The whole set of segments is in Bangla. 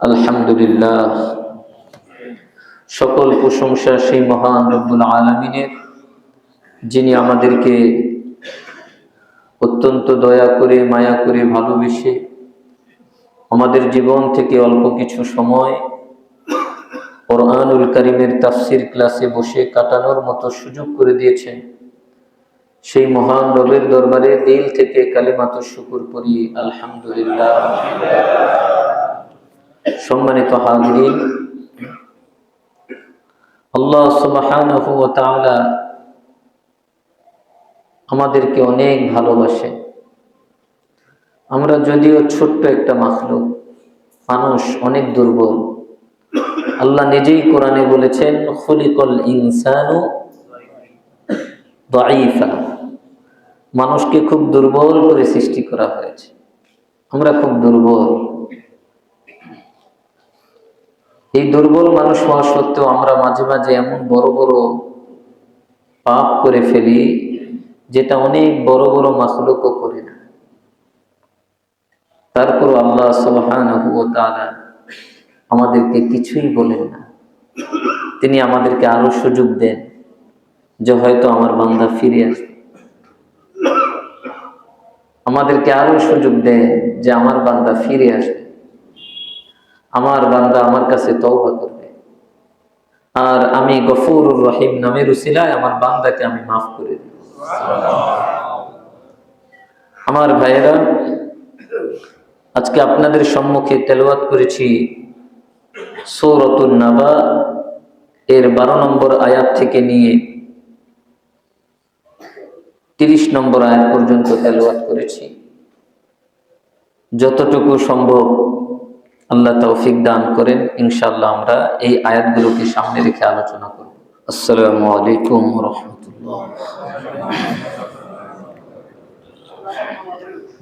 আলহামদুলিল্লাহ, সকল প্রশংসা সেই মহান রব্বুল আলামিনের, যিনি আমাদেরকে অত্যন্ত দয়া করে মায়া করে ভালোবেসে আমাদের জীবন থেকে অল্প কিছু সময় কোরআনুল কারীমের তাফসীর ক্লাসে বসে কাটানোর মতো সুযোগ করে দিয়েছেন। সেই মহান রবের দরবারে দিল থেকে কালিমাত শুকর করি, আলহামদুলিল্লাহ। সম্মানিত হাজিরিন, আল্লাহ সুবহানাহু ওয়া তাআলা আমাদেরকে অনেক ভালোবাসে। আমরা যদিও ছোট্ট একটা মাখলুক, মানুষ অনেক দুর্বল। আল্লাহ নিজেই কোরআনে বলেছেন, খুলিকাল ইনসানু দাঈফা, মানুষকে খুব দুর্বল করে সৃষ্টি করা হয়েছে। আমরা খুব দুর্বল। এই দুর্বল মানুষ হওয়া সত্ত্বেও আমরা মাঝে মাঝে এমন বড় বড় পাপ করে ফেলি, যেটা অনেক বড় বড় মাখলুকও করে না। তারপর আল্লাহ সুবহানাহু ওয়া তাআলা আমাদেরকে কিছুই বলেন না। তিনি আমাদেরকে আরো সুযোগ দেন যে হয়তো আমার বান্দা ফিরে আসবে। আমাদেরকে আরো সুযোগ দেন যে আমার বান্দা ফিরে আসবে, আমার বান্দা আমার কাছে তওবা করবে, আর আমি গফুরুর রহিম নামের উসিলায় আমার বান্দাকে আমি মাফ করে দেব। আমার ভাইয়েরা, আজকে আপনাদের সম্মুখে তেলাওয়াত করেছি সূরাতুন নাবা এর 12 নম্বর আয়াত থেকে নিয়ে 30 নম্বর আয়াত পর্যন্ত তেলাওয়াত করেছি। যতটুকু সম্ভব আল্লাহ তৌফিক দান করেন, ইনশাআল্লাহ আমরা এই আয়াতগুলোকে সামনে রেখে আলোচনা করব। আসসালামু আলাইকুম ওয়া রাহমাতুল্লাহ।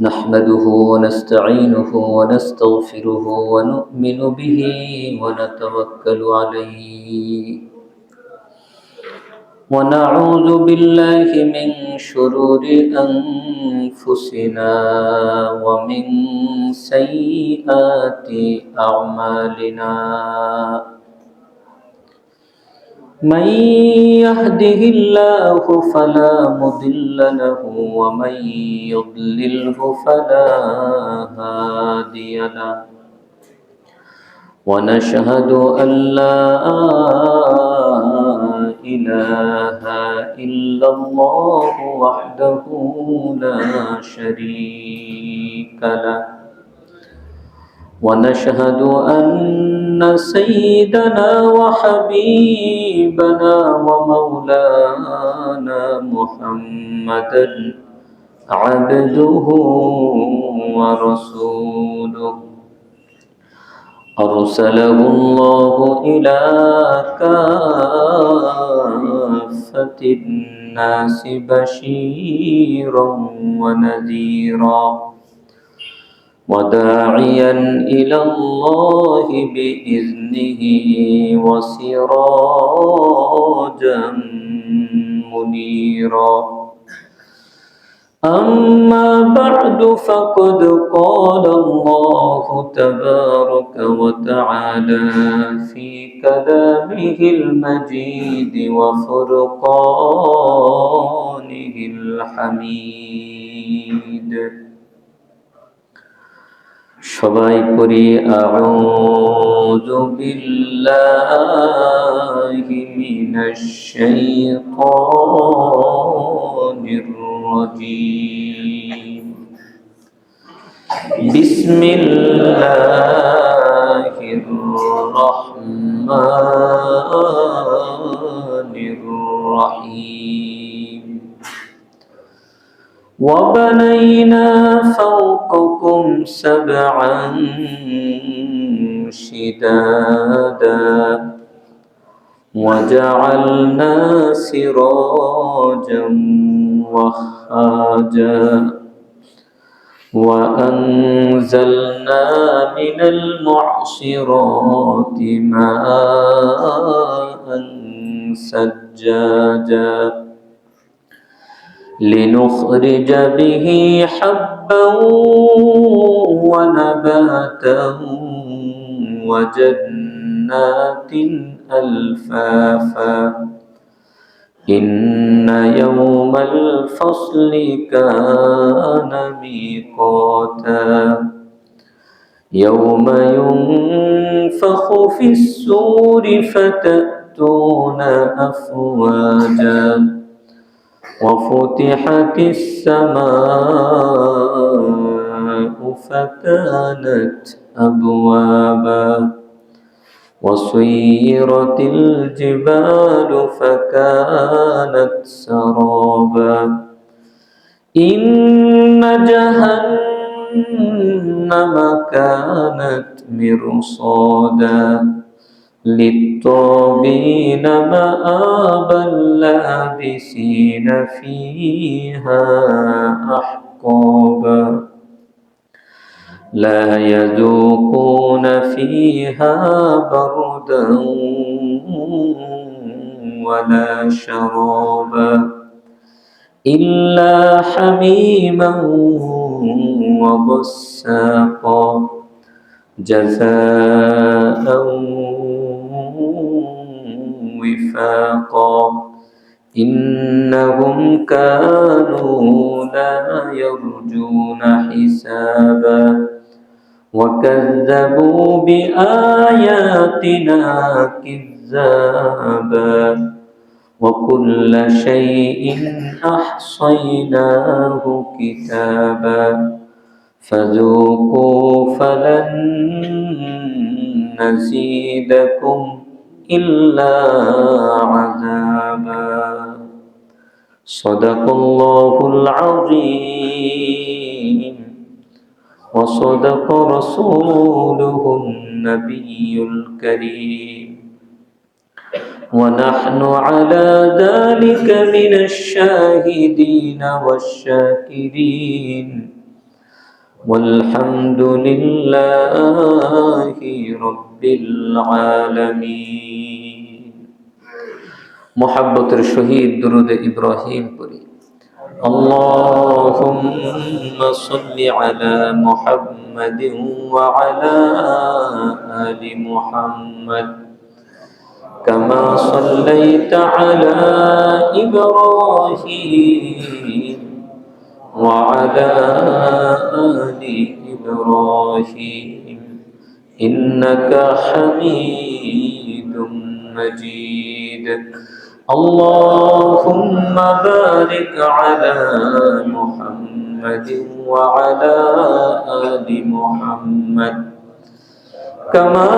نحمده ونستعينه ونستغفره ونؤمن به ونتوكل عليه ونعوذ بالله من شرور أنفسنا ومن سيئات أعمالنا. من يهده الله فلا مضل له ومن يضلله فلا هادي له. ونشهد أن لا إله إلا الله وحده لا شريك له. ونشهد أن سيدنا وحبيبنا ومولانا محمدا عبده ورسوله، أرسله الله إلى كافة الناس بشيرا ونذيرا وداعيا إلى الله بإذنه وسراجا منيرا. أما بعد فقد قال الله تبارك وتعالى في كلامه المجيد وفرقانه الحميد. সবাই পড়ি আউযু বিল্লাহি মিনাশ শাইতানির রাজীম। বিসমিল্লাহির রহমানির রহিম। وبنينا فوقكم سبعا شدادا وجعلنا سراجا وهاجا وأنزلنا من المعصرات ماء سجاجا لنخرج به حبا ونباتا وجنات ألفافا إن يوم الفصل كان ميقاتا يوم ينفخ في السور فتأتون أفواجا وفتحت السماء فكانت أبوابا وسيرت الجبال فكانت سرابا إن جهنم كانت مرصادا للطاغين مآبا لابسين فيها أحقابا لا يذوقون فيها بردا ولا شرابا إلا حميما وغساقا جزاء وفاقا إنهم كانوا لا يرجون حسابا وكذبوا بآياتنا كذابا وكل شيء أحصيناه كتابا فذوقوا فلن نزيدكم إلا عذابا صدق الله العظيم وصدق رسوله النبي الكريم ونحن على ذلك من الشاهدين والشاكرين والحمد لله رب العالمين محبت الشهيد درود إبراهيم পড়ি اللهم صل على محمد وعلى آل محمد كما صليت على إبراهيم وعلى آل إبراهيم إنك حميد مجيد اللهم بارك على محمد وعلى آل محمد كما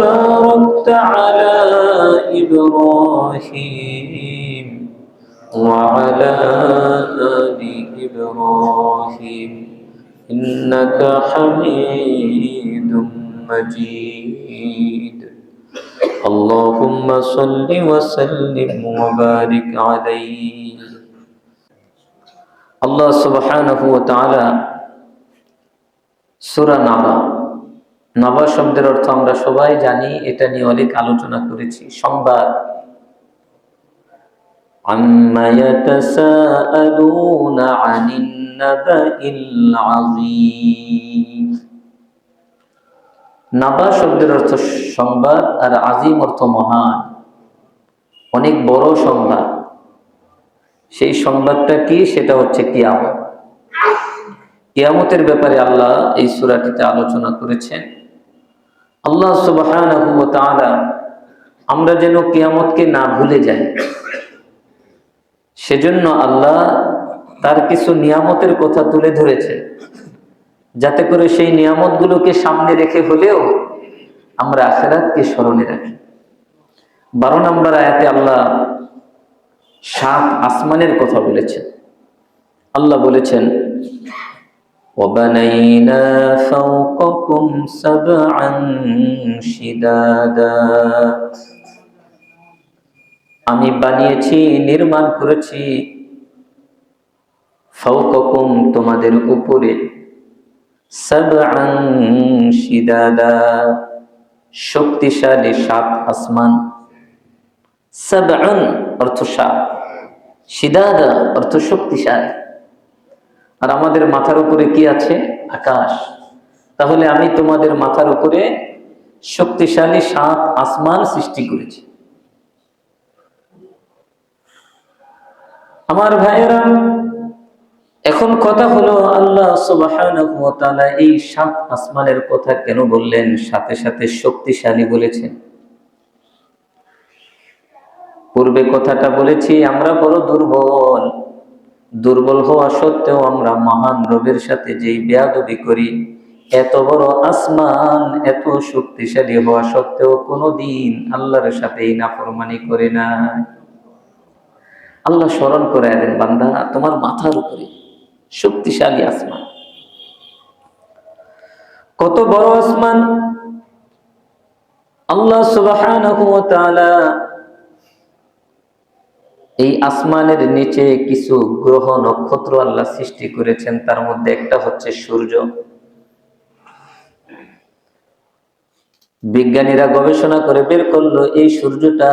باركت على إبراهيم وعلى آل إبراهيم إنك حميد مجيد اللهم صل وسلم وبارك عليه الله سبحانه وتعالى সূরা নাবা নাবা শব্দের অর্থ আমরা সবাই জানি, এটা নিয়ে অনেক আলোচনা করেছি। সংবাদ আম্মা ইয়াতাসাআলুনা আনিন নাবাইল আযীম। নাবা শব্দের অর্থ সংবাদ আর আজিম অর্থ মহান, অনেক বড় সংবাদ। সেই সংবাদটা কি? সেটা হচ্ছে কিয়ামত। কিয়ামতের ব্যাপারে আল্লাহ এই সূরাটিতে আলোচনা করেছেন। আল্লাহ সুবহানাহু ওয়া তাআলা আমরা যেন কিয়ামতকে না ভুলে যাই, সেজন্য আল্লাহ তার কিছু নিয়ামতের কথা তুলে ধরেছে, যাতে করে সেই নিয়ামতগুলোকে সামনে রেখে হলেও আমরা আখিরাতকে স্মরণে রাখি। 12 নম্বর আয়াতে আল্লাহ 7 আসমানের কথা বলেছেন। আল্লাহ বলেছেন وَبَنَيْنَا فَوْقَكُمْ سَبْعًا شِدَادًا। আমি বানিয়েছি, নির্মাণ করেছি ফাওকাকুম তোমাদের উপরে, সাবআন শিদাদা শক্তিশালী 7 আসমান। সাবআন অর্থ 7, শিদাদা অর্থ শক্তিশালী। আর আমাদের মাথার উপরে কি আছে? আকাশ। তাহলে আমি তোমাদের মাথার উপরে শক্তিশালী 7 আসমান সৃষ্টি করেছে। আমার ভাইয়েরা, এখন কথা হলো আল্লাহ সুবহানাহু ওয়া তাআলা এই 7 আসমানের কথা কেন বললেন, সাথে সাথে শক্তিশালী বলেছেন? পূর্বে কথাটা বলেছি, আমরা বড় দুর্বল। দুর্বল হওয়া সত্ত্বেও আমরা মহান রবের সাথে যেই বেয়াদবি করি, এত বড় আসমান এত শক্তিশালী হওয়া সত্ত্বেও কোনোদিন আল্লাহর সাথে এই নাফরমানি করে না। আল্লাহ স্মরণ করে দেন, বান্দা তোমার মাথার উপরে শক্তিশালী আসমান। কত বড় আসমান! আল্লাহ সুবহানাহু ওয়া তাআলা এই আসমানের নিচে কিছু গ্রহ নক্ষত্র আল্লাহ সৃষ্টি করেছেন। তার মধ্যে একটা হচ্ছে সূর্য। বিজ্ঞানীরা গবেষণা করে বের করলো এই সূর্যটা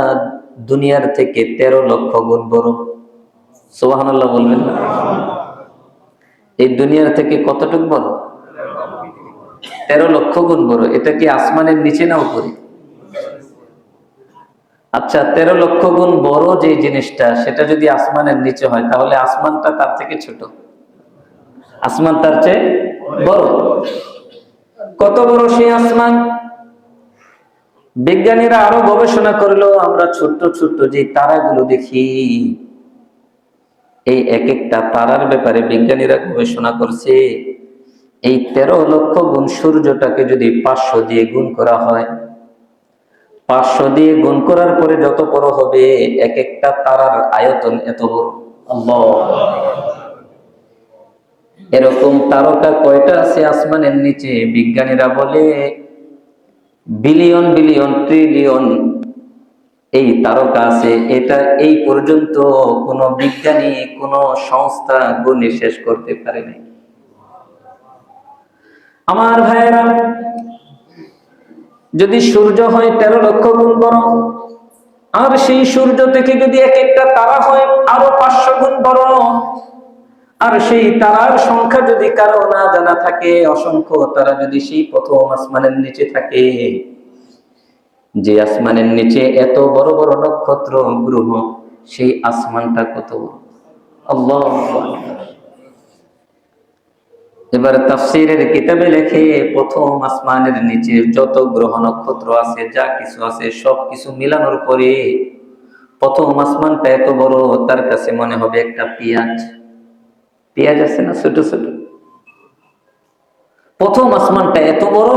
দুনিয়ার থেকে 13 লক্ষ গুণ বড়। সুবহানাল্লাহ বলবেন না? এই দুনিয়ার থেকে কতটুকু বড়? 13 লক্ষ গুণ বড়। এটা কি আসমানের নিচে না উপরে? আচ্ছা, 13 লক্ষ গুণ বড় যে জিনিসটা, সেটা যদি আসমানের নিচে হয়, তাহলে আসমানটা তার থেকে ছোট? আসমান তার চেয়ে বড়। কত বড় সেই আসমান! বিজ্ঞানীরা আরো গবেষণা করলো, আমরা ছোট্ট ছোট্ট যে তারাগুলো দেখি, এই এক একটা তারার ব্যাপারে বিজ্ঞানীরা গবেষণা করছে। এই 13 লক্ষ গুণ সূর্যটাকে যদি 500 দিয়ে গুণ করা হয়, 500 দিয়ে গুণ করার পরে যত বড় হবে, এক একটা তারার আয়তন এত বড়। আল্লাহ! এরকম তারকা কয়টা আছে আসমানের নিচে? বিজ্ঞানীরা বলে বিলিয়ন বিলিয়ন ট্রিলিয়ন এই তারকা আছে। এটা এই পর্যন্ত কোন বিজ্ঞানী, কোন সংস্থা গুণে শেষ করতে পারেনি। আমার ভাইয়েরা, যদি সূর্য হয় 13 লক্ষ গুণ বড়, আর সেই সূর্য থেকে যদি এক একটা তারা হয় আরো 500 গুণ বড়, আর সেই তারার সংখ্যা যদি কারো না জানা থাকে, অসংখ্য তারা যদি সেই প্রথম আসমানের নিচে থাকে, যে আসমানের নিচে এত বড় বড় নক্ষত্র গ্রহ, সেই আসমানটা কত বড়! আল্লাহু আকবার। এবার তাফসীরের কিতাবে লেখে, প্রথম আসমানের নিচে যত গ্রহ নক্ষত্র আছে, যা কিছু আছে, সব কিছু মিলানোর পরে প্রথম আসমানটা এত বড়, তার কাছে মনে হবে একটা পেঁয়াজ। পেঁয়াজ আছে না ছোট ছোট? প্রথম আসমানটা এত বড়,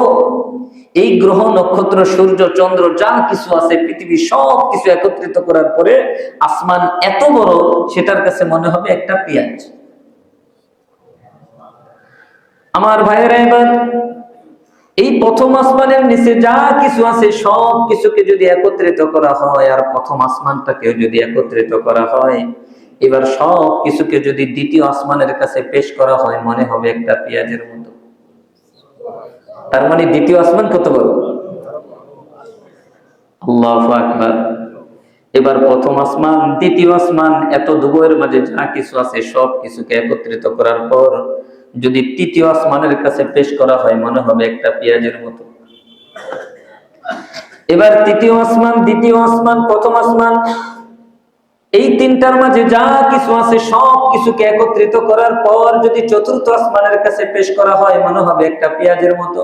এই গ্রহ নক্ষত্র সূর্য চন্দ্র যা কিছু আছে পৃথিবী সব কিছু একত্রিত করার পরে আসমান এত বড়, সেটার কাছে মনে হবে একটা পেঁয়াজ। আমার ভাইয়েরা, এবার এই প্রথম আসমানের নিচে যা কিছু আছে সব কিছুকে যদি একত্রিত করা হয়, আর প্রথম আসমানটাকে যদি একত্রিত করা হয়, এবার সব কিছুকে যদি দ্বিতীয় আসমানের কাছে পেশ করা হয়, মনে হবে একটা পেঁয়াজের মতো। তার মানে দ্বিতীয় আসমান কত বড়! আল্লাহু আকবার। এবার প্রথম আসমান, দ্বিতীয় আসমান, এত দুবয়ের মাঝে যা কিছু আছে সব কিছুকে একত্রিত করার পর যদি তৃতীয় আসমানের কাছে পেশ করা হয়, মনে হবে একটা পেঁয়াজের মতো। এবার তৃতীয় আসমান, দ্বিতীয় আসমান, প্রথম আসমান, এই তিনটার মাঝে যা কিছু আছে সব কিছুকে একত্রিত করার পর যদি চতুর্থ আসমানের কাছে পেশ করা হয়, মনে হবে একটা পেঁয়াজের মতো।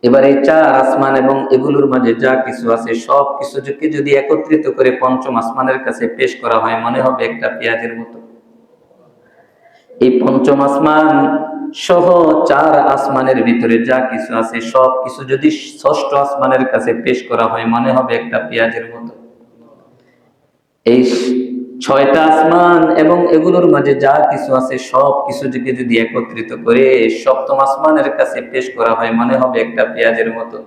এবার এই 4 আসমান এবং এগুলোর মাঝে যা কিছু আছে সব কিছুকে যদি একত্রিত করে পঞ্চম আসমানের কাছে পেশ করা হয়, মনে হবে একটা পেঁয়াজের মতো। এই পঞ্চম আসমান সহ 4 আসমানের ভিতরে যা কিছু আছে সব কিছু যদি ষষ্ঠ আসমানের কাছে পেশ করা হয়, মনে হবে একটা পেঁয়াজের মতো। এই 6টা আসমান এবং এগুলোর মাঝে যা কিছু আছে সব কিছুকে যদি একত্রিত করে সপ্তম আসমানের কাছে পেশ করা হয়, মনে হবে একটা পেঁয়াজের মতো।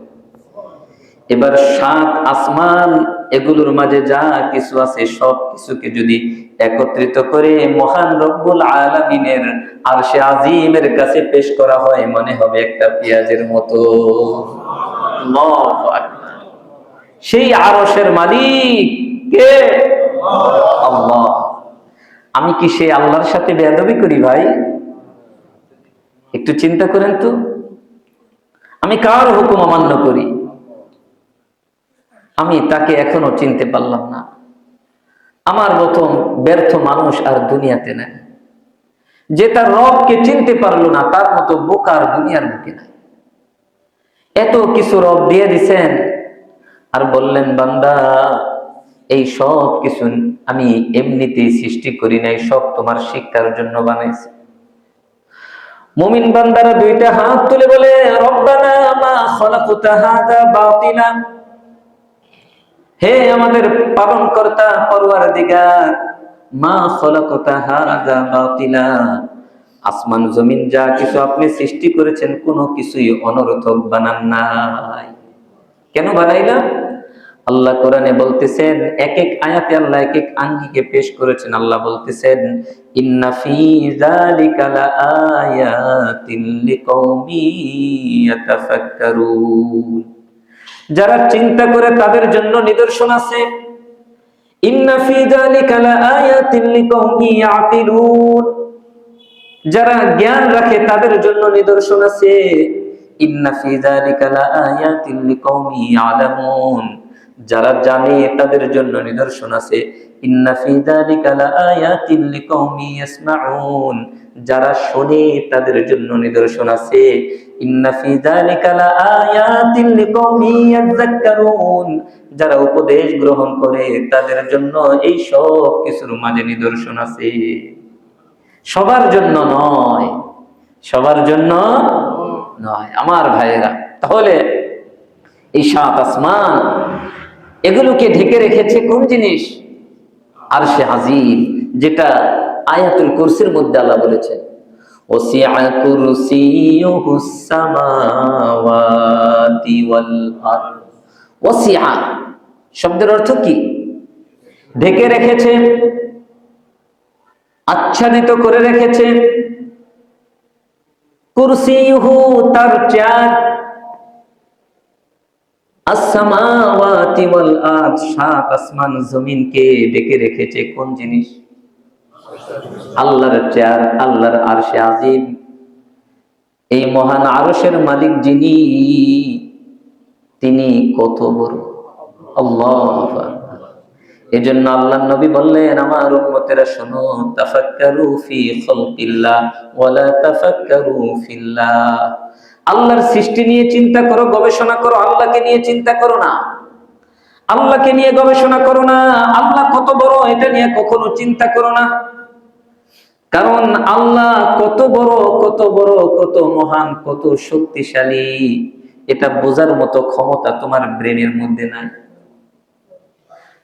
এবার 7 আসমান, এগুলোর মাঝে যা কিছু আছে সব কিছুকে যদি একত্রিত করে মহান রব্বুল আলামিনের আরশে আজিমের কাছে পেশ করা হয়, মনে হবে একটা পেঁয়াজের মতো। আল্লাহু আকবার। সেই আরশের মালিক কে? আল্লাহ। আমি কি সেই আল্লাহর সাথে বেয়াদবি করি ভাই? একটু চিন্তা করেন তো। আমি কার হুকুম অমান্য করি? আমি তাকে এখনো চিনতে পারলাম না। আমার মতো ব্যর্থ মানুষ আর দুনিয়াতে নেই। যে তার রবকে চিনতে পারলো না, তার মতো বোকার দুনিয়ার বুকে নাই। এত কিছু রব দিয়ে দিছেন, আর বললেন বান্দা এই সব কিছু আমি এমনিতেই সৃষ্টি করি নাই, সব তোমার শিক্ষার জন্য বানাইছি। মুমিন বান্দারা দুইটা হাত তুলে বলে রব্বানা মা খালাকতা হাযা বাতিলা, হে আমাদের পালনকর্তা পরওয়ারদিগার, মা খালাকতা হাযা বাতিলা, আসমান জমিন যা কিছু আপনি সৃষ্টি করেছেন কোনো কিছুই অনর্থক বানান নাই। কেন বানাইলাম? আল্লাহ কোরআনে বলতেছেন, এক এক আয়াতে আল্লাহ এক এক আঙ্গিকে পেশ করেছেন। আল্লাহ বলতেছেন ইন্না ফি যালিকা লাআয়াতিন লিকাওমি ইয়াতাফাক্কারুন, যারা চিন্তা করে তাদের জন্য নিদর্শন আছে। ইন্না ফি যালিকা লাআয়াতিন লিকাওমি ইয়াকিলুন, যারা জ্ঞান রাখে তাদের জন্য নিদর্শন আছে। ইন্না ফি যালিকা লাআয়াতিন লিকাওমি ইয়ালামুন, যারা জানে তাদের জন্য নিদর্শন আছে। ইন্না ফি যালিকা লাআয়াতিন লিকাওমি ইয়াসমাউন, যারা শোনে তাদের জন্য নিদর্শন আছে। ইন্না ফি যালিকা লাআয়াতিন লিকাওমি ইয়াযাক্কারুন, যারা উপদেশ গ্রহণ করে তাদের জন্য এই সব কিছুর মাঝে নিদর্শন আছে। সবার জন্য নয়, সবার জন্য নয় আমার ভাইয়েরা। তাহলে এই সাত আসমান এগুলোকে ঢেকে রেখেছে কোন জিনিস? আরশে আজিম, যেটা আয়াতুল কুরসির মধ্যে আল্লাহ বলেছেন ওয়াসিআ কুরসিয়ুহুস সামাওয়াতি ওয়াল আরদ। ওয়াসিআ শব্দের অর্থ কি? ঢেকে রেখেছে, আচ্ছাদিত করে রেখেছে। কুরসিয়ুহু তার চেয়ার, আসসামাওয়াতি ওয়াল আরদ সাত আসমান জমিনকে ঢেকে রেখেছে কোন জিনিস? আল্লাহর চেয়ার, আল্লাহর আরশে আজিম। এই মহান আরশের মালিক যিনি, তিনি কত বড়! আল্লাহু আকবার। এজন্য আল্লাহর নবী বললেন আমার উম্মতেরা শোনো, তাফাক্কারু ফি খালকিল্লাহ ওয়ালা তাফাক্কারু ফিল্লাহ। আল্লাহর সৃষ্টি নিয়ে চিন্তা করো, গবেষণা করো, আল্লাহকে নিয়ে চিন্তা করো না। আল্লাহকে নিয়ে গবেষণা করো না, আল্লাহ কত বড় এটা নিয়ে কখনো চিন্তা করো না। কারণ আল্লাহ কত বড়, কত বড়, কত মহান, কত শক্তিশালী, এটা বোঝার মতো ক্ষমতা তোমার ব্রেনের মধ্যে নাই।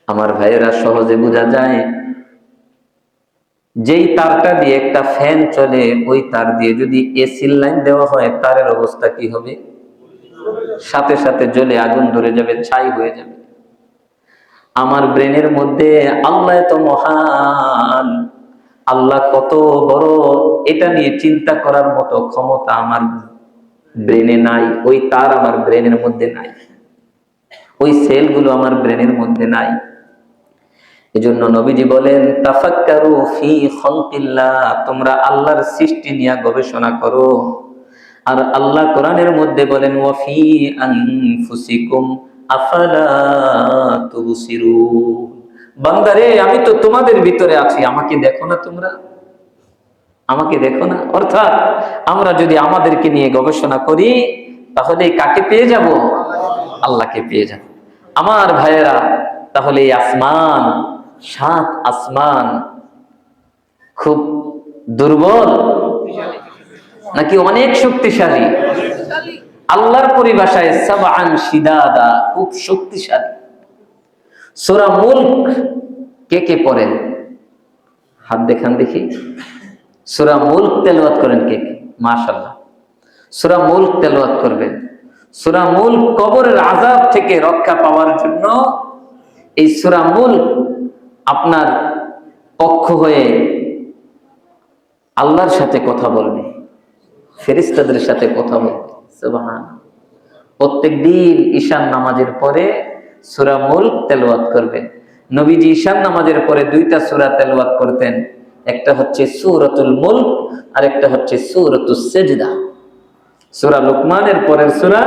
আমার ভাইয়েরা সহজে বোঝা যায়, যেই তারটা দিয়ে একটা ফ্যান চলে, ওই তার দিয়ে যদি এসির লাইন দেওয়া হয়, তারের অবস্থা কি হবে? সাথে সাথে জ্বলে আগুন ধরে যাবে, ছাই হয়ে যাবে। আমার ব্রেনের মধ্যে আল্লাহ এত মহান, আল্লাহ কত বড়, এটা নিয়ে চিন্তা করার মতো ক্ষমতা আমার ব্রেনে নাই। ওই তার আমার ব্রেনের মধ্যে নাই, ওই সেলগুলো আমার ব্রেনের মধ্যে নাই। এজন্য নবীজি বলেন তাফাক্কারু ফি খালকিল্লাহ, তোমরা আল্লাহর সৃষ্টি নিয়ে গবেষণা করো। আর আল্লাহ কোরআনের মধ্যে বলেন ওয়া ফি আনফুসিকুম আফালা তুবসিরুন, বান্দারে আমি তো তোমাদের ভিতরে আছি, আমাকে দেখো না তোমরা? আমাকে দেখো না? অর্থাৎ আমরা যদি আমাদেরকে নিয়ে গবেষণা করি, তাহলে কাকে পেয়ে যাব? আল্লাহকে পেয়ে যাব। আমার ভাইয়েরা, তাহলে এই আসমান, সাত আসমান খুব দুর্বল নাকি অনেক শক্তিশালী? আল্লাহর পরিভাষায় সাবআন শিদাদা, খুব শক্তিশালী। সূরা মুলক কে কে পড়েন? হাত দেখান দেখি। সূরা মুলক তেলাওয়াত করেন কে কে? মাশাআল্লাহ, সূরা মুলক তেলাওয়াত করবেন। সূরা মুলক কবরের আযাব থেকে রক্ষা পাওয়ার জন্য এই সূরা মুলক আপনার পক্ষ হয়ে আল্লাহর সাথে কথা বলবে, ফেরেশতাদের সাথে কথা বলবে। সুবহানাল্লাহ। প্রত্যেকদিন ঈশান নামাজের পরে সূরা মুলক তেলাওয়াত করবেন। নবীজি ঈশান নামাজের পরে দুইটা সূরা তেলাওয়াত করতেন, একটা হচ্ছে সূরাতুল মুলক আর একটা হচ্ছে সূরাতুস সিজদা। সূরা লুকমানের পরের সূরা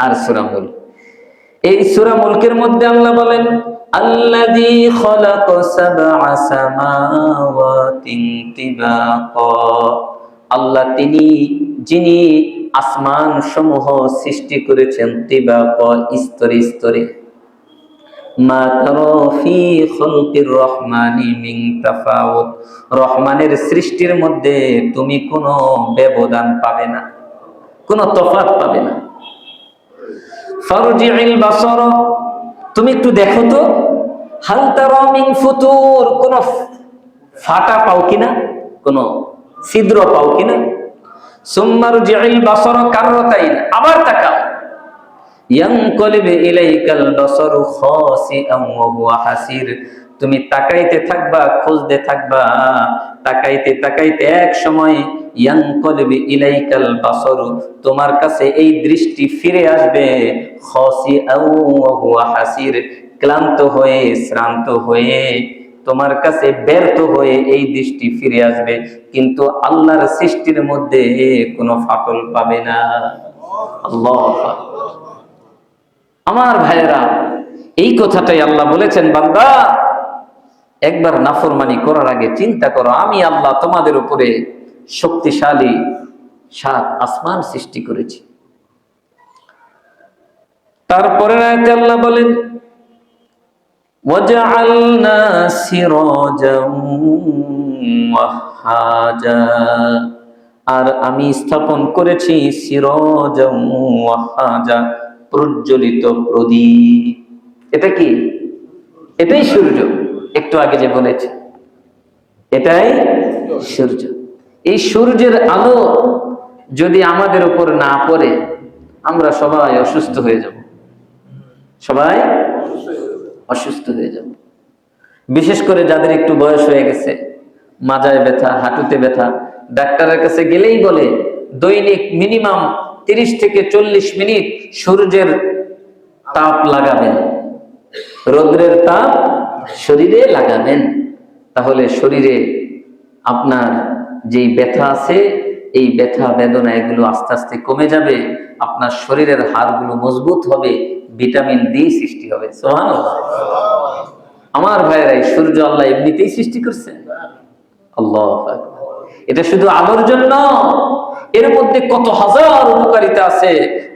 আর সূরা মুলক। এই সূরা মুলকের মধ্যে আল্লাহ বলেন, আল্লাযী খালাকা সাবআ সামাওয়াতিন তিবাকা, আল্লাহ তিনি যিনি আসমান সমূহ সৃষ্টি করেছেন তিবাকা, স্তরে স্তরে। মা তারা ফি খালকির রহমানি মিন তাফাউত, রহমানের সৃষ্টির মধ্যে তুমি কোনো ব্যবধান পাবে না, কোনো তফাৎ পাবে না। ফারজি'ল বাসার, তুমি একটু দেখো তো, হাল তারা মিন ফুতুর, কোন ফাটা পাও কিনা, কোন ছিদ্র পাও কিনা। সুম্মা রজি'ল বাসার কাররাতাইন, আবার তাকাও। ইয়ানকালিবু ইলাইকাল বাসারু খাসিআন ওয়া হুয়া হাসির, তুমি তাকাইতে থাকবা, খুঁজতে থাকবা, তাকাইতে তাকাইতে এক সময় ইয়ানকালিবু ইলাইকাল বাসারু, তোমার কাছে এই দৃষ্টি ফিরে আসবে, খাসিআন ওয়া হুয়া হাসির, ক্লান্ত হয়ে শ্রান্ত হয়ে তোমার কাছে ব্যর্থ হয়ে এই দৃষ্টি ফিরে আসবে, কিন্তু আল্লাহর সৃষ্টির মধ্যে কোনো ফাটল পাবে না। আল্লাহু আকবার। আমার ভাইয়েরা, এই কথাটাই আল্লাহ বলেছেন, বান্দা একবার নাফরমানি করার আগে চিন্তা করো, আমি আল্লাহ তোমাদের উপরে শক্তিশালী 7 আসমান সৃষ্টি করেছি। তারপরে আয়াতে আল্লাহ বলেন, ওয়াজআলনা সিরাজাম ওয়াহাজা, আর আমি স্থাপন করেছি সিরাজাম ওয়াহাজা, প্রজ্বলিত প্রদীপ। এটা কি? এটাই সূর্য, একটু আগে যে বলেছি, এটাই সূর্য। এই সূর্যের আলো যদি আমাদের উপর না পড়ে, আমরা সবাই অসুস্থ হয়ে যাব, সবাই অসুস্থ হয়ে যাব। বিশেষ করে যাদের একটু বয়স হয়ে গেছে, মাজায় ব্যথা, হাঁটুতে ব্যথা, ডাক্তারের কাছে গেলেই বলে দৈনিক মিনিমাম 30 থেকে 40 মিনিট সূর্যের তাপ লাগাবেন, রৌদ্রের তাপ শরীরে লাগাবেন, তাহলে শরীরে আপনার যেই ব্যথা আছে, এই ব্যথা বেদনা এগুলো আস্তে আস্তে কমে যাবে, আপনার শরীরের হাড়গুলো মজবুত হবে, ভিটামিন ডি সৃষ্টি হবে। সুবহানাল্লাহ। আমার ভাইয়েরা, এই সূর্য আল্লাহ এমনিতেই সৃষ্টি করছেন। আল্লাহু আকবার। এটা শুধু আলোর জন্য, এর মধ্যে কত হাজার উপকারিতা আছে।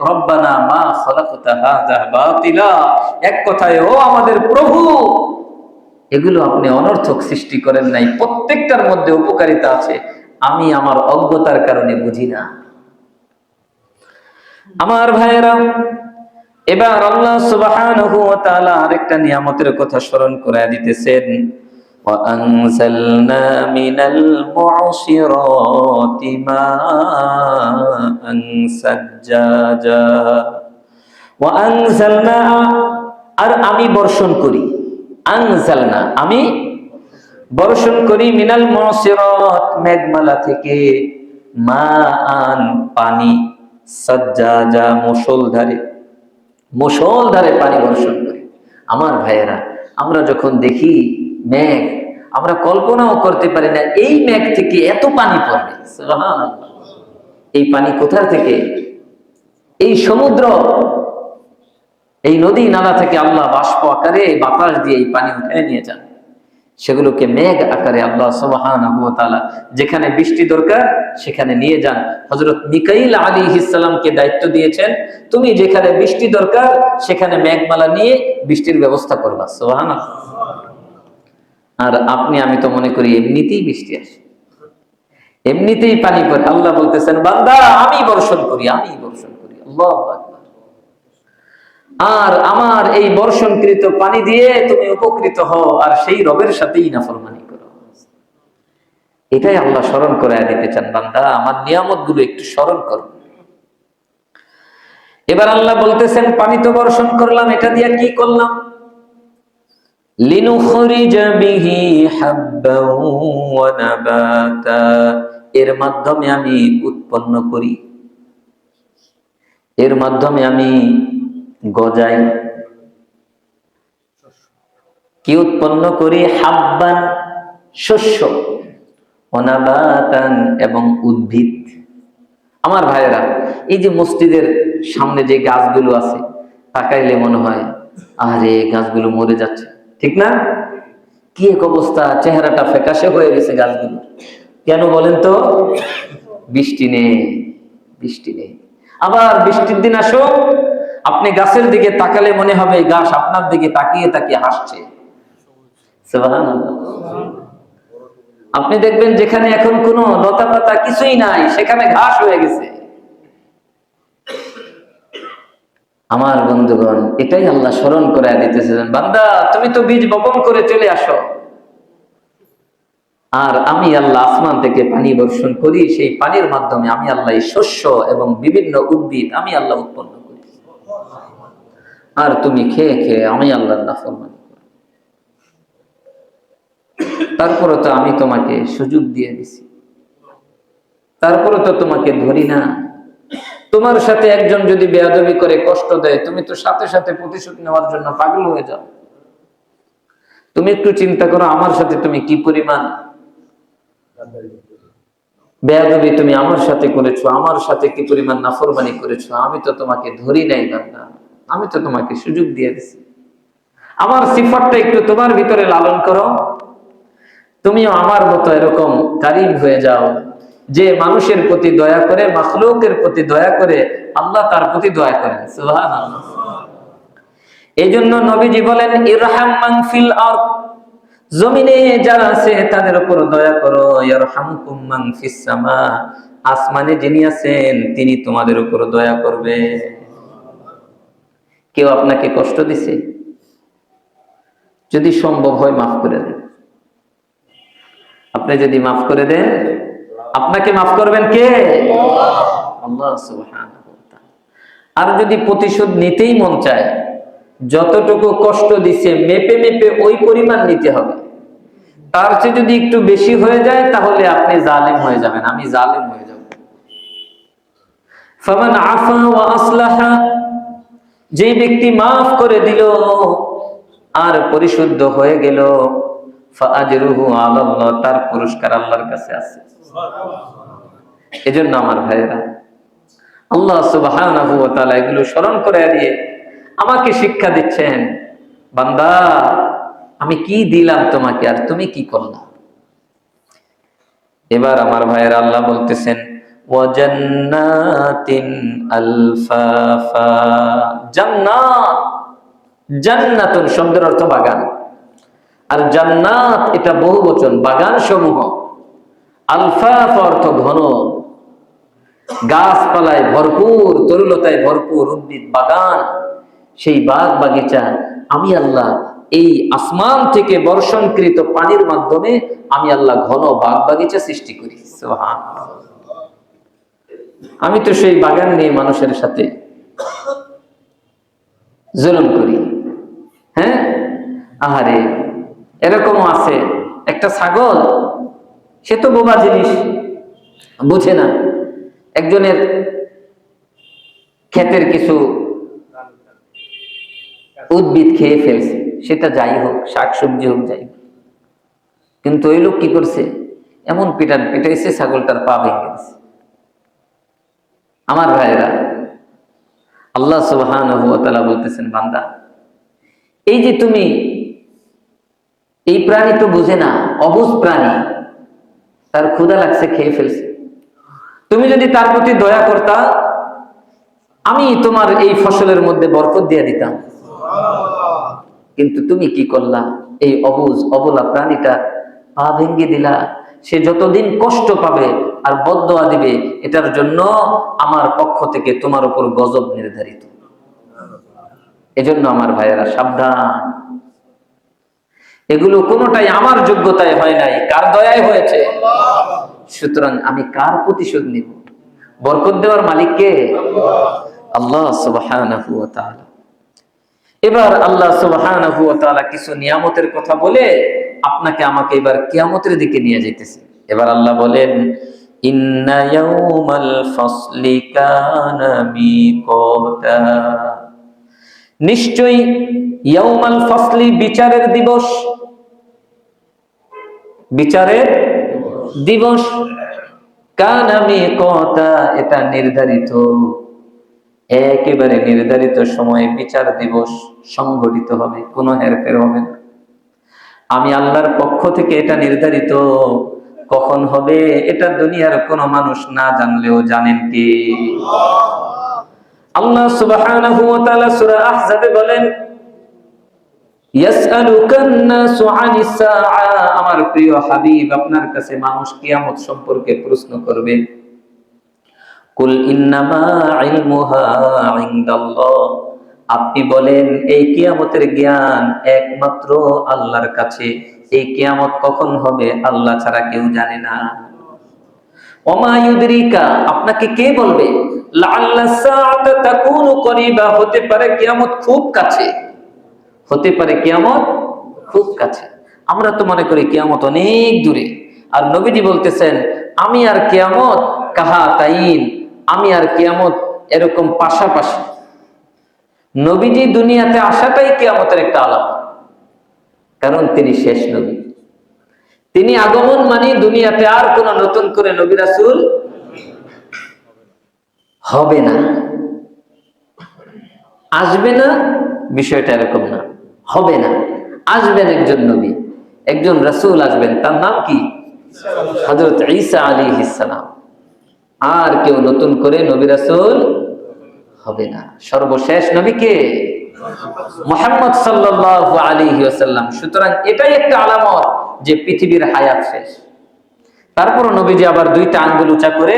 রব্বানা মা খালাকতা হাযা বাতিলা, এক কথায় ও আমাদের প্রভু, এগুলো আপনি অনর্থক সৃষ্টি করেন নাই, প্রত্যেকটার মধ্যে উপকারিতা আছে, আমি আমার অজ্ঞতার কারণে বুঝি না। আমার ভাইয়েরা, এবার আল্লাহ সুবহানাহু ওয়া তাআলা আরেকটা নিয়ামতের কথা স্মরণ করায় দিতেছেন, وأنزلنا من المعصرات ماء ثجاجا وأنزلنا, আর আমি বর্ষণ করি, আনজালনা আমি বর্ষণ করি, মিনাল মুসিরাত মেঘমালা থেকে, মাআন পানি, সাজ্জাজা মুষলধারে, মুষলধারে পানি বর্ষণ করি। আমার ভাইয়েরা, আমরা যখন দেখি মেঘ, আমরা কল্পনাও করতে পারি না এই মেঘ থেকে এত পানি পড়বে। সুবহানাল্লাহ। এই পানি কোথা থেকে? এই সমুদ্র, এই নদী নালা থেকে আল্লাহ বাষ্প আকারে বাতাস দিয়ে এই পানি উঠায় নিয়ে যান, সেগুলোকে মেঘ আকারে আল্লাহ সুবহানাহু ওয়া তাআলা যেখানে বৃষ্টি দরকার সেখানে নিয়ে যান। হযরত মিকাইল আলাইহিস সালামকে দায়িত্ব দিয়েছেন, তুমি যেখানে বৃষ্টি দরকার সেখানে মেঘমালা নিয়ে বৃষ্টির ব্যবস্থা করবা। সুবহানাল্লাহ। আর আপনি আমি তো মনে করি এমনিতেই বৃষ্টি আসে, এমনিতেই পানি পড়ে। আল্লাহ বলতেছেন, বান্দা আমি বর্ষণ করি, আমি বর্ষণ করি। আল্লাহু আকবার। আর আমার এই বর্ষণকৃত পানি দিয়ে তুমি উপকৃত হও, আর সেই রবের সাথেই নাফরমানি করো। এটাই আল্লাহ স্মরণ করায় দিতে চান, বান্দা আমার নিয়ামত গুলো একটু স্মরণ করো। এবার আল্লাহ বলতেছেন, পানি তো বর্ষণ করলাম, এটা দিয়ে কি করলাম? লিনুখরিজা বিহি হাব্বান ওয়া নাবাতা, এর মাধ্যমে আমি উৎপন্ন করি, এর মাধ্যমে আমি গজাই। কি উৎপন্ন করি? হাব্বান শস্য, ওয়া নাবাতান এবং উদ্ভিদ। আমার ভাইয়েরা, এই যে মসজিদের সামনে যে গাছগুলো আছে, তাকাইলে মনে হয় আরে গাছগুলো মরে যাচ্ছে, ঠিক না? কি এক অবস্থা, চেহারাটা ফ্যাকাশে হয়ে গেছে গাছগুলো। কেন বলেন তো? বৃষ্টি নেই, বৃষ্টি নেই। আবার বৃষ্টির দিন আসো, আপনি গাছের দিকে তাকালে মনে হবে গাছ আপনার দিকে তাকিয়ে তাকিয়ে হাসছে। সুবহানাল্লাহ। আপনি দেখবেন যেখানে এখন কোনো লতা পাতা কিছুই নাই, সেখানে ঘাস হয়ে গেছে। আমার বন্ধুগণ, এটাই আল্লাহ স্মরণ করে দিতেছেন, বান্দা তুমি তো বীজ বপন করে চলে আসো, আর আমি আল্লাহ আসমান থেকে পানি বর্ষণ করি, সেই পানির মাধ্যমে আমি আল্লাহ শস্য এবং বিভিন্ন উদ্ভিদ আমি আল্লাহ উৎপন্ন করি, আর তুমি খেয়ে খেয়ে আমি আল্লাহর নাফরমানি করো। তারপরে তো আমি তোমাকে সুযোগ দিয়ে দিছি, তারপরে তো তোমাকে ধরি না। তোমার সাথে একজন যদি বেয়াদবি করে কষ্ট দেয়, তুমি তো সাথে সাথে প্রতিশোধ নেওয়ার জন্য পাগল হয়ে যাও। তুমি একটু চিন্তা করো, আমার সাথে তুমি কি পরিমাণ বেয়াদবি তুমি আমার সাথে করেছো, আমার সাথে কি পরিমাণ নাফরমানি করেছো। আমি তো তোমাকে ধরি নাই বান্দা, আমি তো তোমাকে সুযোগ দিয়ে দিছি। আমার সিফাতটা একটু তোমার ভিতরে লালন করো, তুমিও আমার মতো এরকম কারিম হয়ে যাও, যে মানুষের প্রতি দয়া করে, মাখলুকের প্রতি দয়া করে, আল্লাহ তার প্রতি দয়া করেন। সুবহানাল্লাহ। এই জন্য নবীজি বলেন, ইরহাম মান ফিল আরদ, জমিনে যারা আছে তাদের উপর দয়া করো, ইয়ারহামকুম মান ফিস সামা, আসমানে যিনি আছেন তিনি তোমাদের উপর দয়া করবে। কেউ আপনাকে কষ্ট দিছে, যদি সম্ভব হয় মাফ করে দেন। আপনি যদি মাফ করে দেন, আপনাকে মাফ করবেন কে? আল্লাহ সুবহানাহু ওয়া তাআলা। আর যদি প্রতিশোধ নিতেই মন চায়, যতটুকু কষ্ট দিছে মেপে মেপে ওই পরিমাণ নিতে হবে। তার চেয়ে যদি একটু বেশি হয়ে যায়, তাহলে আপনি জালেম হয়ে যাবেন, আমি জালেম হয়ে যাব। ফামান আফা ওয়া আসলাহা, যে ব্যক্তি মাফ করে দিল আর পরিশুদ্ধ হয়ে গেল, ফাআজরুহু আলাল্লাহ, তার পুরস্কার আল্লাহর কাছে আছে। এজন্য আমার ভাইয়েরা, আল্লাহ সুবহানাহু ওয়া তাআলা এগুলো স্মরণ করে দিয়ে আমাকে শিক্ষা দিচ্ছেন, বান্দা আমি কি দিলাম তোমাকে আর তুমি কি করলা। এবার আমার ভাইয়েরা আল্লাহ বলতেছেন, ওয়া জান্নাতিন আলফাফা, জান্নাত, জান্নাতুন শব্দের অর্থ বাগান, আর জান্নাত এটা বহুবচন, বাগান সমূহ। আলফাফা অর্থ ঘন, গাছপালায় ভরপুর, তরুলতায় ভরপুর উদ্ভিদ বাগান। সেই বাগ বাগিচা আমি আল্লাহ এই আসমান থেকে বর্ষণকৃত পানির মাধ্যমে আমি আল্লাহ ঘন বাগ বাগিচা সৃষ্টি করি। সুবহানাল্লাহ। আমি তো সেই বাগান নিয়ে মানুষের সাথে জুলুম করি। হ্যাঁ, আহারে, এরকমও আছে, একটা ছাগল, সে তো বোবা জিনিস, বুঝে না, একজনের ক্ষেতের কিছু উদ্ভিদ খেয়ে ফেলছে, সেটা যাই হোক, শাকসবজি হোক, যাই হোক, কিন্তু ওই লোক কি করছে, এমন পিটান পিটাইছে, ছাগলটার পা ভেঙে গেছে। আমার ভাইরা, আল্লাহ সুবহানাহু ওয়া তাআলা বলতেছেন, বান্দা এই যে তুমি, এই প্রাণী তো বুঝে না, অবুঝ প্রাণী, তার ক্ষুধা লাগছে, খেয়ে ফেলছে, তুমি যদি তার প্রতি দয়া করতা, আমি তোমার এই ফসলের মধ্যে বরকত দিয়ে দিতাম। কিন্তু তুমি কি করলা, এই অবুঝ অবলা প্রাণীটা পা ভেঙে দিলা। সে যতদিন কষ্ট পাবে আর বদদোয়া দিবে, এটার জন্য আমার পক্ষ থেকে তোমার উপর গজব নির্ধারিত। এজন্য আমার ভাইয়েরা সাবধান, এগুলো কোনোটাই আমার যোগ্যতায় হয় নাই, কার দয়ায় হয়েছে। সুতরাং আমি কার প্রতিশোধ নিব? বরকত দেওয়ার মালিক কে? আল্লাহ সুবহানাহু ওয়া তাআলা। এবার আল্লাহ সুবহানাহু ওয়া তাআলা কিছু নিয়ামতের কথা বলে আপনাকে আমাকে এবার কিয়ামতের দিকে নিয়ে যাইতেছে। এবার আল্লাহ বলেন, ইন্না ইয়াউমাল ফাসলি কানা মিকাতা, নিশ্চয়ই ইয়াউমাল ফাসলি বিচারের দিবস, বিচারের দিবস। কানা মিকাতা, এটা নির্ধারিত, একেবারে নির্ধারিত সময়ে বিচার দিবস সংঘটিত হবে, কোনো হেরফের হবে না। আমি আল্লাহর পক্ষ থেকে এটা নির্ধারিত, কখন হবে এটা দুনিয়ার কোনো মানুষ না জানলেও জানেন কি? আল্লাহ সুবহানাহু ওয়া তাআলা সূরা আহজাবে বলেন, ইয়াসআলুকান নাসু আনিস সাআ, আমার প্রিয় হাবিব, আপনার কাছে মানুষ কিয়ামত সম্পর্কে প্রশ্ন করবে। কুল ইন্নামা ইলমুহা ইনদাল্লাহ, আপনি বলেন এই কিয়ামতের জ্ঞান একমাত্র আল্লাহর কাছে। এই কিয়ামত কখন হবে আল্লাহ ছাড়া কেউ জানে না। ওমা ইউদরিকা, আপনাকে কে বলবে? লাআল্লা সাআতা তাকুনু করিবা, হতে পারে কিয়ামত খুব কাছে, হতে পারে কিয়ামত খুব কাছে। আমরা তো মনে করি কিয়ামত অনেক দূরে, আর নবীজি বলতেছেন আমি আর কিয়ামত কাহাতাইন, আমি আর কিয়ামত এরকম পাশাপাশি। নবীজি দুনিয়াতে আসাটাই কিয়ামতের একটা আলামত, কারণ তিনি শেষ নবী। তিনি আগমন মানে দুনিয়াতে আর কোন নতুন করে নবী রাসূল হবে না, আসবে না, বিষয়টা এরকম না। হবে না, আসবেন একজন নবী, একজন রাসূল আসবেন, তার নাম কি? হযরত ঈসা আলাইহিস সালাম। আর কেউ নতুন করে নবী রাসূল হবে না। সর্বশেষ নবী কে? মুহাম্মদ সাল্লাল্লাহু আলাইহি ওয়াসাল্লাম। সুতরাং এটাই একটা আলামত যে পৃথিবীর হায়াত শেষ। তারপর নবীজি আবার দুইটা আঙ্গুল উঁচা করে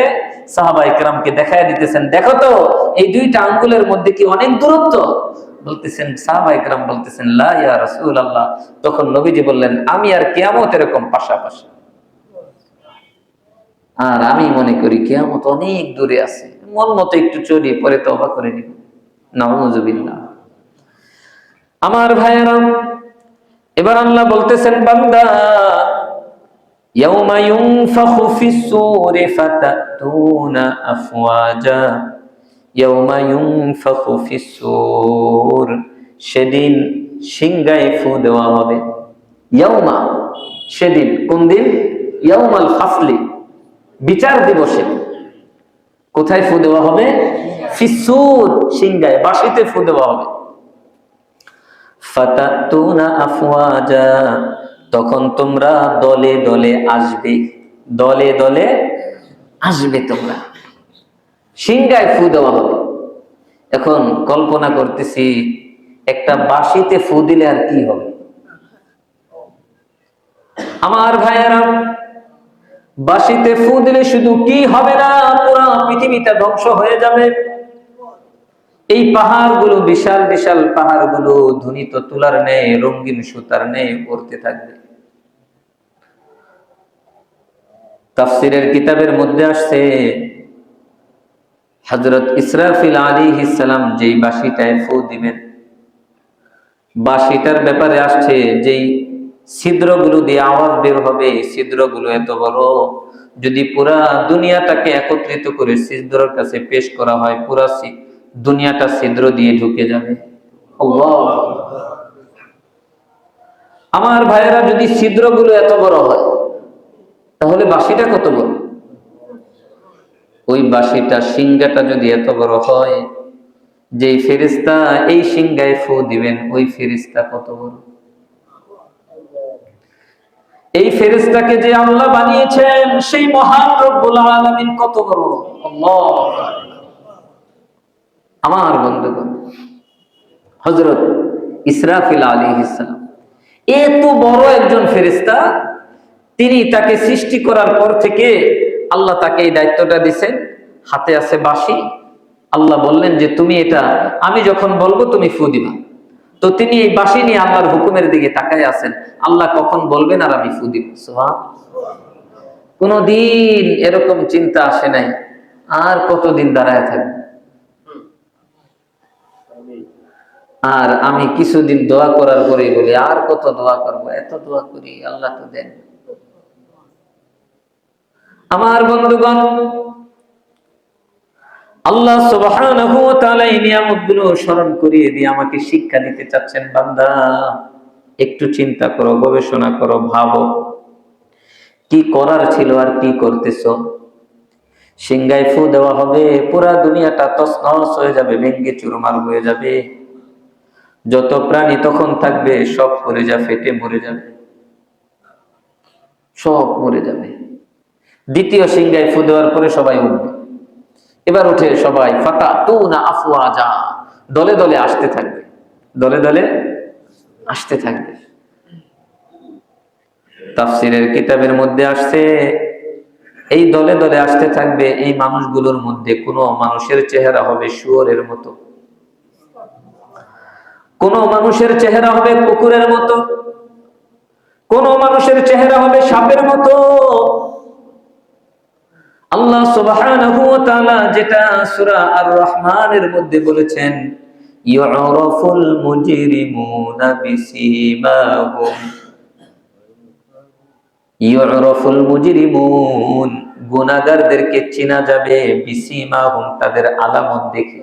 সাহাবায়ে কেরামকে দেখায় দিতেছেন, দেখো তো এই দুইটা আঙ্গুলের মধ্যে কি অনেক দূরত্ব? বলতেছেন, সাহাবায়ে কেরাম বলতেছেন লা ইয়া রাসূলুল্লাহ। তখন নবীজি বললেন, আমি আর কিয়ামত এরকম পাশাপাশি। আর আমি মনে করি কিয়ামত অনেক দূরে আছে, মন মতো একটু চলি, পরে তওবা করে নিব। নাউযুবিল্লাহ। আমার ভাইয়েরা, এবার আল্লাহ বলতেছেন, বান্দা ইয়াউমা ইউনফাখু ফিস-সূরি ফাতাতুনা আফওয়াজা, ইয়াউমা ইউনফাখু ফিস-সূর, সেদিন সিংহায় ফু দেওয়া হবে। ইয়াউমা, সেদিন, কোন দিন? ইয়াউমাল ফাসলি, বিচার দিবসে। কোথায় ফু দেওয়া হবে? ফিস-সূর, সিংহায়, বাঁশিতে ফু দেওয়া হবে। ফাতাতুনা আফওয়াজা, তখন তোমরা দলে দলে আসবে, দলে দলে আসবে তোমরা, সিংহায় ফু দেওয়া হবে। এখন কল্পনা করতেছি একটা বাঁশিতে ফু দিলে আর কি হবে। আমার ভাইয়েরা, বাঁশিতে ফু দিলে শুধু কি হবে না, পুরো পৃথিবীটা ধ্বংস হয়ে যাবে। এই পাহাড়গুলো, বিশাল বিশাল পাহাড়গুলো ধ্বনিত তুলার ন্যায়, রঙিন সুতার ন্যায় পড়তে থাকবে। তাফসীরের কিতাবের মধ্যে আসছে, হযরত ইসরাফিল আলাইহিস সালাম যেই বাঁশিটায় ফু দিবেন, বাঁশিটার ব্যাপারে আসছে যেই ছিদ্রগুলো দিয়ে আওয়াজ বের হবে, ছিদ্রগুলো এত বড়, যদি পুরা দুনিয়াটাকে একত্রিত করে ছিদ্রের কাছে পেশ করা হয়, পুরা দুনিয়াটা ছিদ্র দিয়ে ঢুকে যাবে। আল্লাহ! আমার ভাইয়েরা, যদি ছিদ্রগুলো এত বড় হয় তাহলে বাঁশিটা কত বড়? ওই বাঁশিটা, সিংহাটা যদি এত বড় হয়, যেই ফেরেশতা এই সিংহায় ফু দিবেন ওই ফেরেশতা কত বড়? এই ফেরেশতাকে যে আল্লাহ বানিয়েছেন সেই মহান রব্বুল আলামিন কত বড়! আল্লাহ! আমার বন্ধুগণ, হযরত ইসরাফিল আলাইহিস সালাম এত বড় একজন ফেরেশতা, তিনি তাকে সৃষ্টি করার পর থেকে আল্লাহ তাকে এই দায়িত্বটা দিয়েছেন, হাতে আছে বাঁশি। আল্লাহ বললেন যে তুমি এটা, আমি যখন বলবো তুমি ফু দিবা। তো তিনি এই বাঁশি নিয়ে আল্লাহর হুকুমের দিকে তাকায় আছেন, আল্লাহ কখন বলবেন আর আমি ফু দিব। সুবহানাল্লাহ! কোনদিন এরকম চিন্তা আসে নাই আর কতদিন দাঁড়ায় থাকবে। আর আমি কিছুদিন দোয়া করার পরে বলি আর কত দোয়া করবো, এত দোয়া করি, আল্লাহ তো দেন। আমার বন্ধুগণ, আল্লাহ সুবহানাহু ওয়া তাআলা এই নিয়ামতগুলো স্মরণ করিয়ে দিয়ে আমাকে শিক্ষা দিতে চাচ্ছেন, বান্দা একটু চিন্তা করো, গবেষণা করো, ভাবো কি করার ছিল আর কি করতেছো। সিংহায় ফু দেওয়া হবে, পুরা দুনিয়াটা তছনছ হয়ে যাবে, ভেঙ্গে চুরমার হয়ে যাবে। যত প্রাণী তখন থাকবে সব কলিজা ফেটে মরে যাবে, সব মরে যাবে। দ্বিতীয় সিংহায় ফু দেওয়ার পরে সবাই উঠবে। এবার উঠে সবাই ফাতাতুনা আফওয়াজা, দলে দলে আসতে থাকবে, দলে দলে আসতে থাকবে। তাফসীরের কিতাবের মধ্যে আসছে, এই দলে দলে আসতে থাকবে এই মানুষগুলোর মধ্যে কোনো মানুষের চেহারা হবে শুয়োরের মতো, কোন মানুষের চেহারা হবে কুকুরের মতো, কোন মানুষের চেহারা হবে সাপের মতো। আল্লাহ সুবহানাহু ওয়া তাআলা যেটা সূরা আর-রহমানের মধ্যে বলেছেন, ইউরাফুল মুজরিমুনা বিসীমাহুম, ইউরাফুল মুজরিমুন, গুনাহগারদেরকে চেনা যাবে বিসীমাহুম, তাদের আলামত দেখে,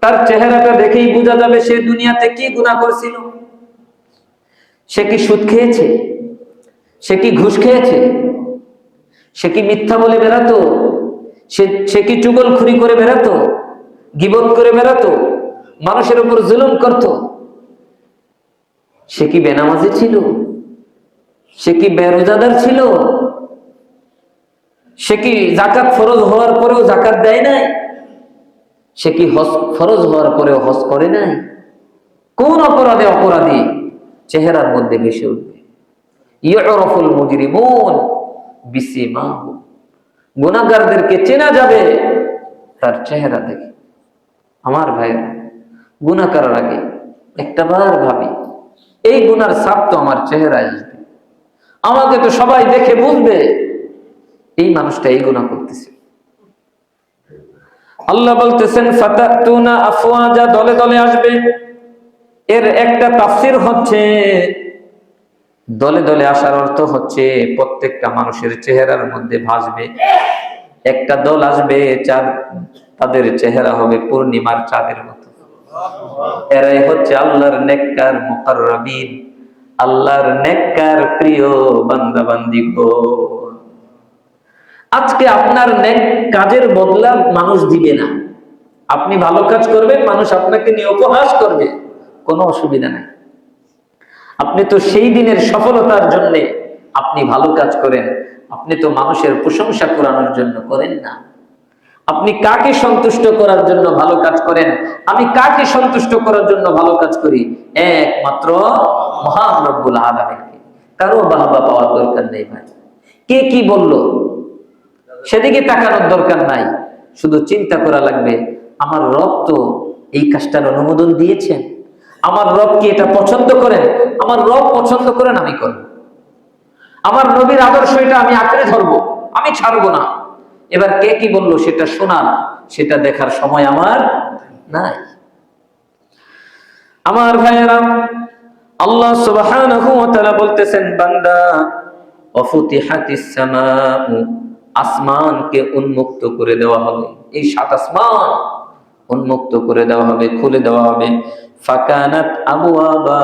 তার চেহারাটা দেখেই বোঝা যাবে সে দুনিয়াতে কি গুনাহ করেছিল। সে কি সুদ খেয়েছে, সে কি ঘুষ খেয়েছে, সে কি মিথ্যা বলে বেড়াতো, সে কি চুগলখুরি করে বেড়াতো, গীবত করে বেড়াতো, মানুষের উপর জুলুম করত, সে কি বেনামাজি ছিল, সে কি বেরোজাদার ছিল, সে কি যাকাত ফরজ হওয়ার পরেও যাকাত দেয় নাই, সে কি হজ ফরজ হওয়ার পরেও হজ করে নাই। কোন অপরাধে অপরাধী চেহারার মধ্যে ভেসে উঠবে। ইউরাফুল মুজরিমুন বিসীমাহুম, গুনাহগারদেরকে চেনা যাবে তার চেহারা দেখে। আমার ভাইরা, গুনাহ করার আগে একটা বার ভাবি, এই গুনার ছাপ তো আমার চেহারায় আসবে, আমাকে তো সবাই দেখে বুঝবে এই মানুষটা এই গুনাহ করতেছে। আল্লাহ বলতেছেন ফাতাতুনা আফওয়াজা, দলে দলে আসবে। এর একটা তাফসীর হচ্ছে, দলে দলে আসার অর্থ হচ্ছে প্রত্যেকটা মানুষের চেহারার মধ্যে ভাসবে একটা দল আসবে, তাদের চেহারা হবে পূর্ণিমার চাঁদের মতো। এরাই হচ্ছে আল্লাহর নেককার মুকাররাবিন, আল্লাহর নেককার প্রিয় বান্দা বান্দীগণ। আজকে আপনার নেক কাজের বদলা মানুষ দিবে না, আপনি ভালো কাজ করবেন, মানুষ আপনাকে নিয়ে উপহাস করবে, কোনো অসুবিধা নাই। আপনি তো সেই দিনের সফলতার জন্য আপনি ভালো কাজ করেন, আপনি তো মানুষের প্রশংসা করানোর জন্য করেন না। আপনি কাকে সন্তুষ্ট করার জন্য ভালো কাজ করেন? আমি কাকে সন্তুষ্ট করার জন্য ভালো কাজ করি? একমাত্র মহান রব্বুল আলামিনকে। কারো বাহবা পাওয়ার দরকার নেই ভাই। কে কি বললো সেদিকে তাকানোর দরকার নাই, শুধু চিন্তা করা লাগবে আমার রব তো এই কাজটার অনুমোদন দিয়েছেন, আমার রব কি এটা পছন্দ করেন? আমার রব পছন্দ করেন, আমি করব। আমার নবীর আদর্শ এটা আমি আঁকড়ে ধরবো, আমি ছাড়বো না। এবার কে কি বললো সেটা শোনার, সেটা দেখার সময় আমার নাই। আমার ভাইয়েরা, আল্লাহ সুবহানাহু ওয়া তাআলা বলতেছেন, বান্দা ওয়াফুতিহাতিস সামাউ, আসমানকে উন্মুক্ত করে দেওয়া হবে, এই সাত আসমান উন্মুক্ত করে দেওয়া হবে, খুলে দেওয়া হবে। ফাকানাত আবওয়াবা,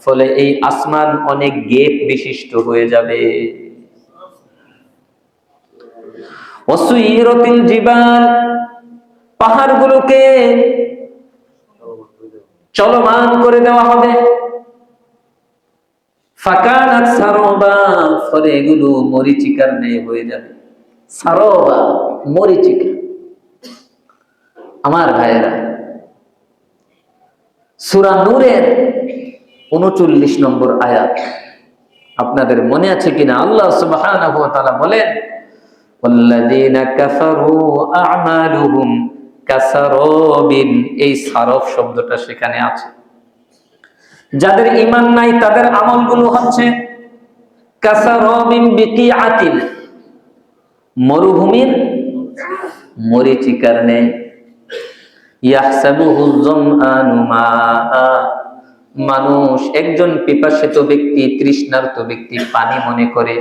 ফলে এই আসমান অনেক গেট বিশিষ্ট হয়ে যাবে। ওয়াসুইরাতিল জিবাল, পাহাড়গুলোকে চলমান করে দেওয়া হবে। ফাকানাত সারবা, ফলে এগুলো মরীচিকার ন্যায় হয়ে যাবে। সারবা, মরীচিকা। আমার ভাইয়েরা, সূরা নূরের ৩৯ নম্বর আয়াত আপনাদের মনে আছে কিনা? আল্লাহ সুবহানাহু ওয়া তাআলা বলেন, ওয়াল্লাযীনা কাফারু আ'মালুহুম কাসারাবিন, এই সারফ শব্দটা সেখানে আছে। যাদের ঈমান নাই তাদের আমলগুলো হচ্ছে কাসারাবিন বিকিআতিন, মরুভূমির মরীচিকার ন্যায়। ইয়াহসাবুহু যামআনু মাআ, মানুষ একজন পিপাসিত ব্যক্তি, তৃষ্ণার্ত ব্যক্তি পানি মনে করে।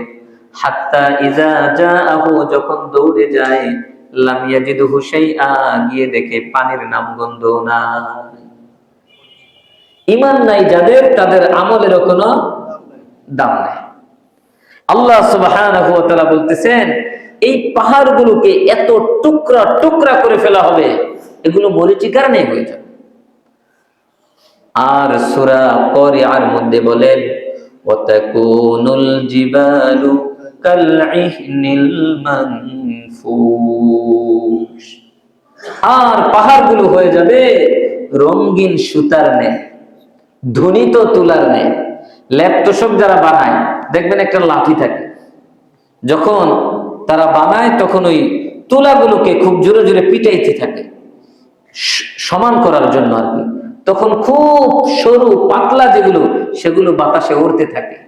হাত্তা ইজা জাআহু, যখন দৌড়ে যায়, লাম ইয়াজিদহু শাইআ, গিয়ে দেখে পানির নামগন্ধ নাই। ঈমান নাই যাদের, তাদের আমলেরও কোনো দাম নাই। আল্লাহ সুবহানাহু ওয়া তাআলা বলতেছেন, এই পাহাড়গুলোকে এত টুকরা টুকরা করে ফেলা হবে, এগুলো মরীচিকার নেই হয়ে যাবে। আর সূরা কারিয়ার মধ্যে বলেন ওয়াতাকুনুল জিবালু কালইহনিল মানফুশ, আর পাহাড়গুলো হয়ে যাবে রঙিন সুতার ন্যায়, ধ্বনিত তুলার ন্যায়। ল্যাপটপ যারা বানায় দেখবেন একটা লাঠি থাকে, যখন তারা বানায় তখন ওই তুলাগুলোকে খুব জোরে জোরে পিটাইতে থাকে সমান করার জন্য আর কি। তখন খুব সরু পাতলা যেগুলো সেগুলো বাতাসে উড়তে থাকে।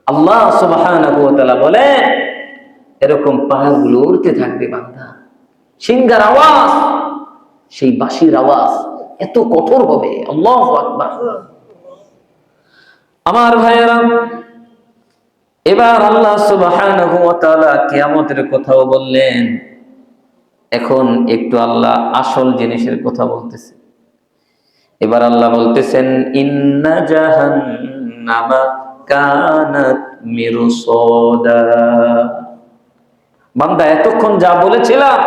আল্লাহ সুবহানাহু ওয়া তাআলা বলেন এরকম পাহাড়গুলো উড়তে থাকবে বান্দা, সিংহার আওয়াজ, সেই বাঁশির আওয়াজ এত কঠোর হবে। আল্লাহু আকবার। আমার ভাইয়েরা, এবার আল্লাহ সুবহানাহু ওয়া তাআলা কিয়ামতের কথাও বললেন। এখন একটু আল্লাহ আসল জিনিসের কথা বলতেছে। এবার আল্লাহ বলতেছেন ইন্না জাহান্নামা কানাত মিরসাদা। বান্দা এতক্ষণ যা বলেছিলাম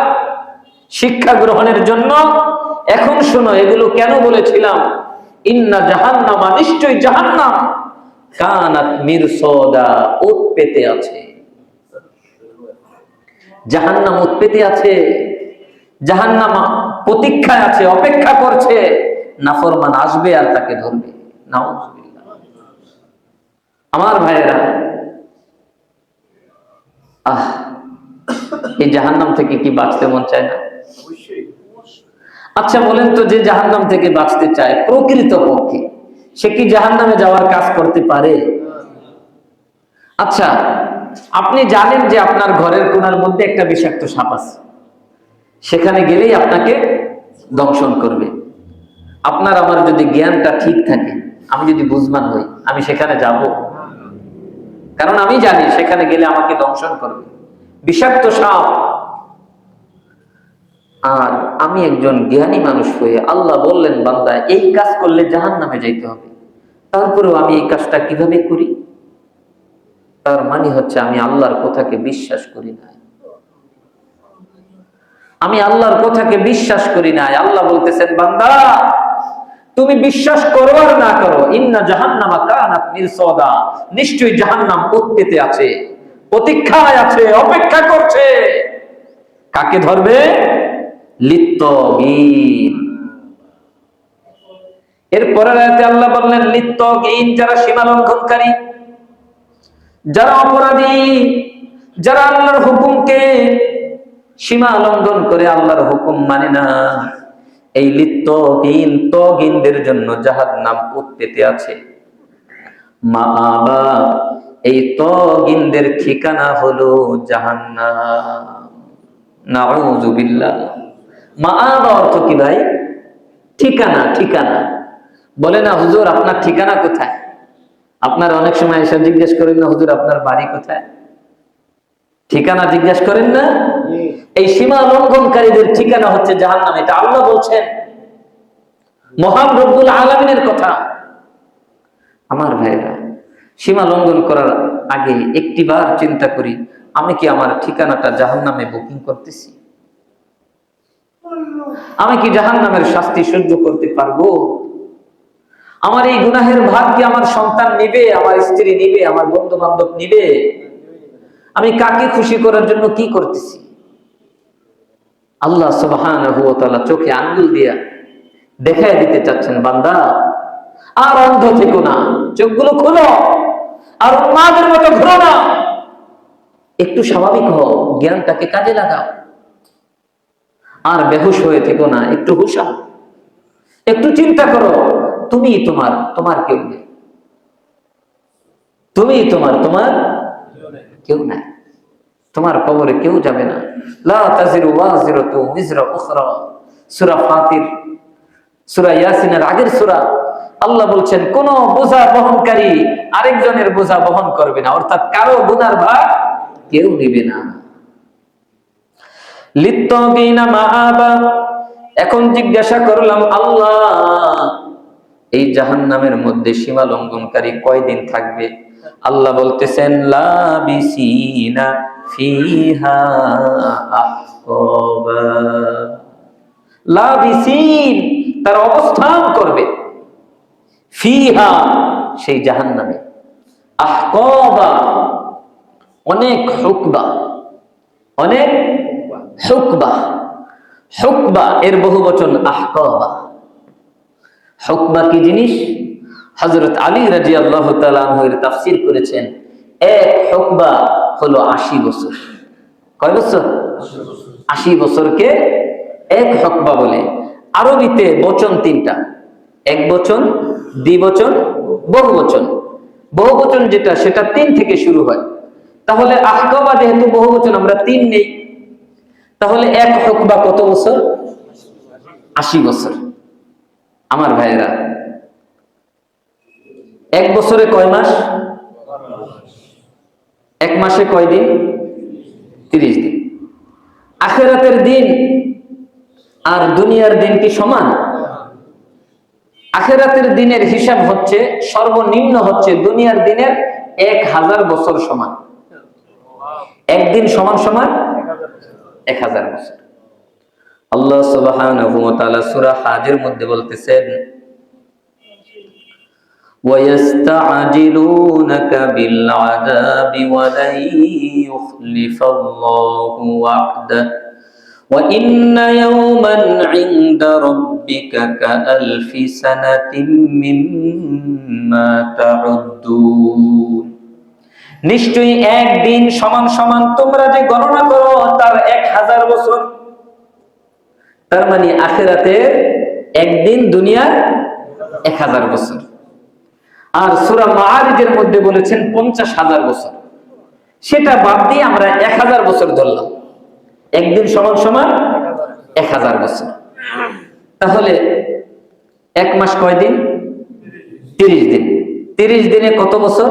শিক্ষা গ্রহণের জন্য, এখন শোনো এগুলো কেন বলেছিলাম। ইন্না জাহান্নামা, নিশ্চয়ই জাহান্নাম, কানাত মিরসাদা, ওত পেতে আছে। জাহান্নাম ওত পেতে আছে, জাহান্নাম প্রতীক্ষায় আছে, অপেক্ষা করছে। নাফরমান আসবে আর তাকে ধরবে। নাউযুবিল্লাহ। আমার ভাইয়েরা, এই জাহান্নাম থেকে কি বাঁচতে মন চায় না? আচ্ছা বলেন তো, যে জাহান্নাম থেকে বাঁচতে চায় প্রকৃত পক্ষে সে কি জাহান্নামে যাওয়ার কাজ করতে পারে? আচ্ছা, আপনি জানেন যে আপনার ঘরের কোণার মধ্যে একটা বিষাক্ত সাপ আছে, সেখানে গেলেই আপনাকে দংশন করবে। আপনার আমার যদি জ্ঞানটা ঠিক থাকে, আমি যদি বুঝমান হই, আমি সেখানে যাব? কারণ আমি জানি সেখানে গেলে আমাকে দংশন করবে, বিষাক্ত সাপ। আর আমি একজন জ্ঞানী মানুষ হয়ে আল্লাহ বললেন বান্দা এই কাজ করলে জাহান্নামে যাইতে হবে, তারপরেও আমি এই কাজটা কিভাবে করি? তার মানে হচ্ছে আমি আল্লাহর কথাকে বিশ্বাস করি না, আমি আল্লাহর কথাকে বিশ্বাস করি না। আল্লাহ বলতেছেন বান্দা তুমি বিশ্বাস করো আর না করো, ইন্না জাহান্নামা কানাত মিরসাদা, নিশ্চয়ই জাহান্নাম ওত পেতে আছে, প্রতীক্ষায় আছে, অপেক্ষা করছে। কাকে ধরবে? লিত্তাগীন। এরপরের আয়াতে আল্লাহ বললেন লিত্তাগীন, যারা সীমা লঙ্ঘনকারী, যারা অপরাধী, যারা আল্লাহর হুকুমকে সীমা লঙ্ঘন করে আল্লাহর হুকুম মানে না, এই লিত্তাগীন, তাগীনদের জন্য জাহান্নাম ওত পেতে আছে। মাআবা, এই তাগীনদের ঠিকানা হলো জাহান্নাম। নাউযুবিল্লাহ। মাআবা অর্থ কি ভাই? ঠিকানা। ঠিকানা বলে না হুজুর আপনার ঠিকানা কোথায়? আপনারা অনেক সময় এসে জিজ্ঞেস করেন না হুজুর আপনার বাড়ি কোথায়? ঠিকানা জিজ্ঞেস করেন না? এই সীমা লঙ্ঘনকারীদের ঠিকানা হচ্ছে জাহান্নাম। এটা আল্লাহ বলছেন, মহান রব্বুল আলামিনের কথা। আমার ভাইরা, সীমা লঙ্ঘন করার আগে একটিবার চিন্তা করি, আমি কি আমার ঠিকানাটা জাহান্নামে বুকিং করতেছি? আমি কি জাহান্নামের শাস্তি সহ্য করতে পারবো? আমার এই গুনাহের ভাগ কি আমার সন্তান নিবে, আমার স্ত্রী নিবে, আমার বন্ধু বান্ধব নিবে? আমি কাকে খুশি করার জন্য কি করতেছি? আল্লাহ সুবহানাহু ওয়া তাআলা চোখে আঙ্গুল দিয়া দেখায় দিতে চাচ্ছেন বান্দা আর অন্ধ থেকো না, চোখগুলো খোলো, আর উন্মাদের মতো ঘুরো না, একটু স্বাভাবিক হও, জ্ঞানটাকে কাজে লাগাও। আর বেহুশ হয়ে থেকো না, একটু হুশা, একটু চিন্তা করো, তুমি তোমার কেউ নেই, তুমি তোমার কেউ নাই, তোমার কবরে কেউ যাবে না। লা তাজিরু ওয়াজিরাতু উযরা উখরা, সূরা ফাতির, সূরা ইয়াসিনের আগের সূরা। আল্লাহ বলছেন কোন বোঝা বহনকারী আরেকজনের বোঝা বহন করবে না, অর্থাৎ কারো গুনার ভার কেউ নেবে না। লিত্তাগীনা মাআবা। এখন জিজ্ঞাসা করলাম আল্লাহ এই জাহান্নামের মধ্যে সীমা লঙ্ঘনকারী কয়দিন থাকবে? আল্লাহ বলতেছেন লাবিসিনা ফিহা আহকাবা, লাবিসিন তার অবস্থান করবে, ফিহা সেই জাহান্নামে, আহকাবা অনেক হুকবা, অনেক হুকবা, হুকবা এর বহুবচন আহকাবা। হুকবা কি জিনিস? হযরত আলী রাদিয়াল্লাহু তাআলা আনহু এর তাফসীর করেছেন, এক হুকবা হলো 80 বছর। কয় বছর? 80 বছরকে এক হুকবা বলে। আরবিতে বচন তিনটা, এক বচন, দ্বিবচন, বহুবচন। বহুবচন যেটা সেটা 3 থেকে শুরু হয়। তাহলে আহকাবা যেহেতু বহুবচন, আমরা 3 নেই, তাহলে এক হুকবা কত বছর? 80 বছর। আমার ভাইয়েরা, এক বছরে কয় মাস? এক মাসে কয় দিন? 30 দিন। আখিরাতের দিন আর দুনিয়ার দিন কি সমান? আখিরাতের দিনের হিসাব হচ্ছে, সর্বনিম্ন হচ্ছে দুনিয়ার দিনের 1000 বছর সমান। একদিন সমান সমান 1000 বছর। আল্লাহ সুবহানাহু ওয়া তাআলা সূরা হাজের মধ্যে বলতেছেন, وَيَسْتَعْجِلُونَكَ بِالْعَذَابِ وَلَن يُخْلِفَ اللَّهُ وَعْدَهُ وَإِنَّ يَوْمًا عِندَ رَبِّكَ كَأَلْفِ سَنَةٍ مِّمَّا تَعُدُّونَ। নিশ্চয়ই একদিন সমান সমান তোমরা যে গণনা করো তার 1000 বছর। তার মানে আখিরাতে একদিন দুনিয়ার 1000 বছর। আর সূরা মাআরিজের মধ্যে বলেছেন 50,000 বছর। সেটা বাদ দিয়ে আমরা 1000 বছর ধরলাম। একদিন সমান সমান 1000 বছর। তাহলে এক মাস কয় দিন? 30 দিন। 30 দিনে কত বছর?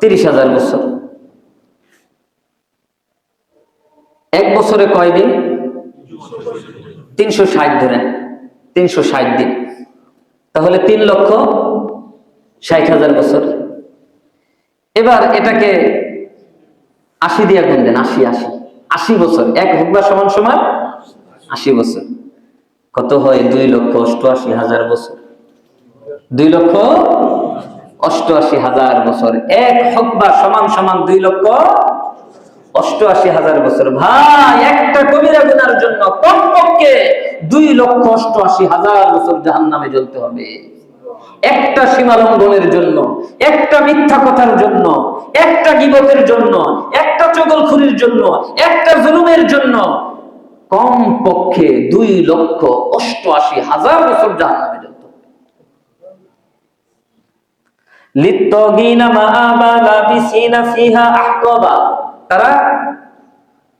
30,000 বছর। এক বছরে কয় দিন? 360 ধরেন, 360 দিন। তাহলে 3,60,000 বছর। এবার এটাকে 80 দিয়ে গুণ দেন, 80 বছর। এক হুকবা সমান সমান 80 বছর। কত হয়? 2,88,000 বছর। 2,88,000 বছর। এক হুকবা সমান সমান 2,88,000 বছর। ভাই, একটা কবিরা গুনার জন্য কমপক্ষে 2,88,000 বছর জাহান্নামে জ্বলতে হবে। একটা সীমা লঙ্ঘনের জন্য, একটা মিথ্যা কথার জন্য, একটা গীবতের জন্য, একটা চগলখুরির জন্য, একটা জুলুমের জন্য কমপক্ষে 2,88,000 বছর জাহান্নামে জ্বলতে হবে। লিত্তাগিনা মাআবা লাবিসিনা ফিহা আহকাবা। তারা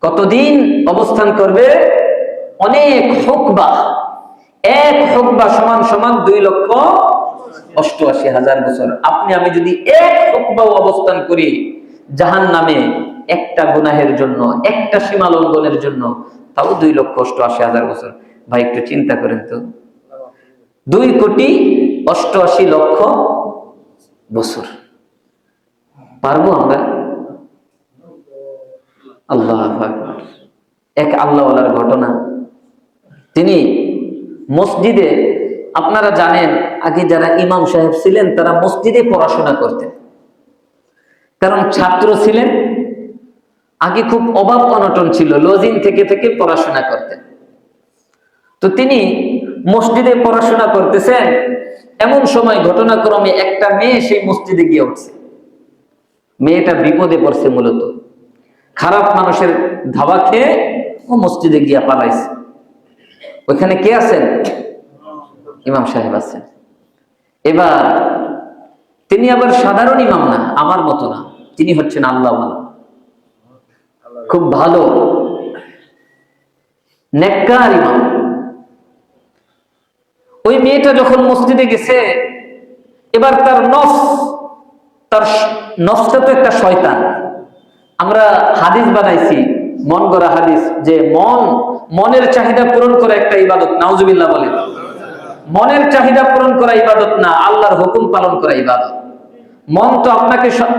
কতদিন অবস্থান করবে? অনেক হুকবা। এক হুকবা সমান সমান 2,88,000 বছর। আপনি আমি যদি এক হুকবা অবস্থান করি জাহান্নামে একটা গুনাহের জন্য, একটা সীমা লঙ্ঘনের জন্য, তাও 2,88,000 বছর। ভাই একটু চিন্তা করেন তো, 2,88,00,000 বছর পারবো আমরা? আল্লাহু আকবার। এক আল্লাহওয়ালার ঘটনা। তিনি মসজিদে, আপনারা জানেন আগে যারা ইমাম সাহেব ছিলেন তারা মসজিদে পড়াশোনা করতেন, কারণ ছাত্র ছিলেন। আগে খুব অভাব অনটন ছিল, লজিং থেকে থেকে পড়াশোনা করতেন। তো তিনি মসজিদে পড়াশোনা করতেছেন, এমন সময় ঘটনাক্রমে একটা মেয়ে সেই মসজিদে গিয়ে উঠছে। মেয়েটা বিপদে পড়ছে, মূলত খারাপ মানুষের ধাওয়া খেয়ে ও মসজিদে গিয়া পালাইছে। ওইখানে কে আছেন? ইমাম সাহেব আছেন। এবার তিনি আবার সাধারণ ইমাম না, আমার মতো না, তিনি হচ্ছেন আল্লাহওয়ালা, খুব ভালো নেককার ইমাম। ওই মেয়েটা যখন মসজিদে গেছে, এবার তার নফসটা তো একটা শয়তান। আমরা হাদিস বানাইছি, মন গড়া হাদিস, যে মনের চাহিদা পূরণ করা একটা ইবাদত। নাউজুবিল্লাহ বলে। মনের চাহিদা পূরণ করা ইবাদত না, আল্লাহর হুকুম পালন করা ইবাদত। মন তো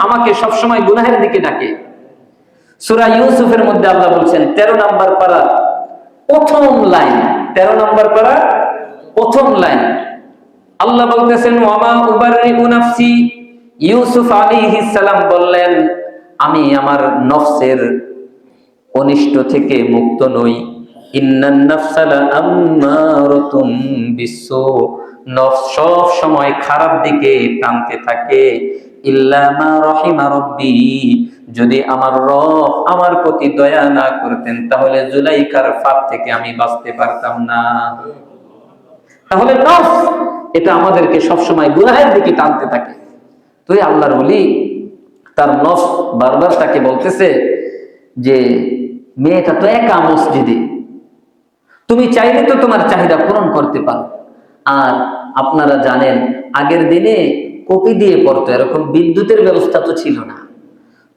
আমাকে সবসময় গুনাহের দিকে ডাকে। সূরা ইউসুফের মধ্যে আল্লাহ বলছেন 13 নম্বর পারা প্রথম লাইন, 13 নম্বর পারা প্রথম লাইন আল্লাহ বলতেছেন ওয়ামা উবাররিউ নাফসি। ইউসুফ আলাইহিস সালাম বললেন আমি আমার নফসের অনিষ্ট থেকে মুক্ত নই। ইন্নান নাফসা লাআম্মারাতুম বিসসু, নফস সব সময় খারাপ দিকে টানতে থাকে। ইল্লা মা রাহিমা রাব্বি, যদি আমার রব আমার প্রতি দয়া না করতেন তাহলে জুলাইখার ফাঁদ থেকে আমি বাঁচতে পারতাম না। তাহলে নফস এটা আমাদেরকে সব সময় গুনাহের দিকে টানতে থাকে। তুই আল্লাহর ওলি, তার নফস বারবার তাকে বলতেছে যে মেয়েটা তো একা মসজিদে, তুমি চাইলে তো তোমার চাহিদা পূরণ করতে পারো। আর আপনারা জানেন আগের দিনে কপি দিয়ে পড়তো, এরকম বিদ্যুতের ব্যবস্থা তো ছিল না।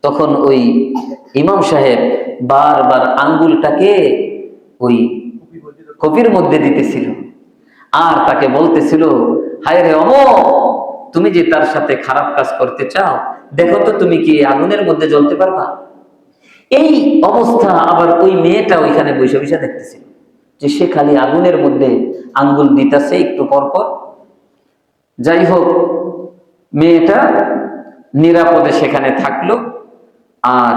তখন ওই ইমাম সাহেব বারবার আঙ্গুলটাকে ওই কপির মধ্যে দিতেছিল আর তাকে বলতেছিল, হায় রে অমর, তুমি যে তার সাথে খারাপ কাজ করতে চাও, দেখো তো তুমি কি আগুনের মধ্যে জ্বলতে পারবা? এই অবস্থা আবার ওই মেয়েটা ওইখানে বসে বসে দেখতেছিল যে সে খালি আগুনের মধ্যে আঙ্গুল দিতেছে একটু পর পর। যাই হোক, মেয়েটা নিরাপদে সেখানে থাকলো। আর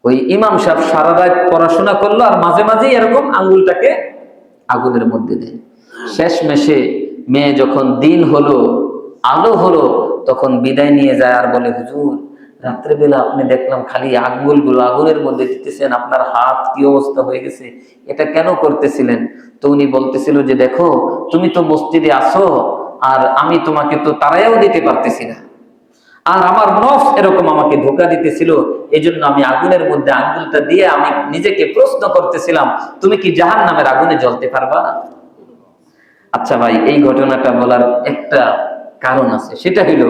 ওই ইমাম সাহেব সারা রাত পড়াশোনা করলো আর মাঝে মাঝে এরকম আঙ্গুলটাকে আগুনের মধ্যে দেয়। শেষ মেশে মেয়ে যখন দিন হলো, আলো হলো, তখন বিদায় নিয়ে যায় আর বলে, হুজুর রাত্রেবেলা আপনি দেখলাম খালি আঙ্গুলগুলো আগুনের মধ্যে দিতেছেন, আপনার হাত কি অবস্থা হয়ে গেছে, এটা কেন করতেছিলেন? তো উনি বলতেছিল যে দেখো তুমি তো মসজিদে আসো আর আমি তোমাকে তো তাড়াইয়াও দিতে পারতেছি না, আর আমার নফস এরকম আমাকে ধোঁকা দিতেছিল, এই জন্য আমি আগুনের মধ্যে আঙ্গুলটা দিয়ে আমি নিজেকে প্রশ্ন করতেছিলাম তুমি কি জাহান্নামের আগুনে জ্বলতে পারবা? আচ্ছা ভাই, এই ঘটনাটা বলার একটা কারণ আছে, সেটা হলো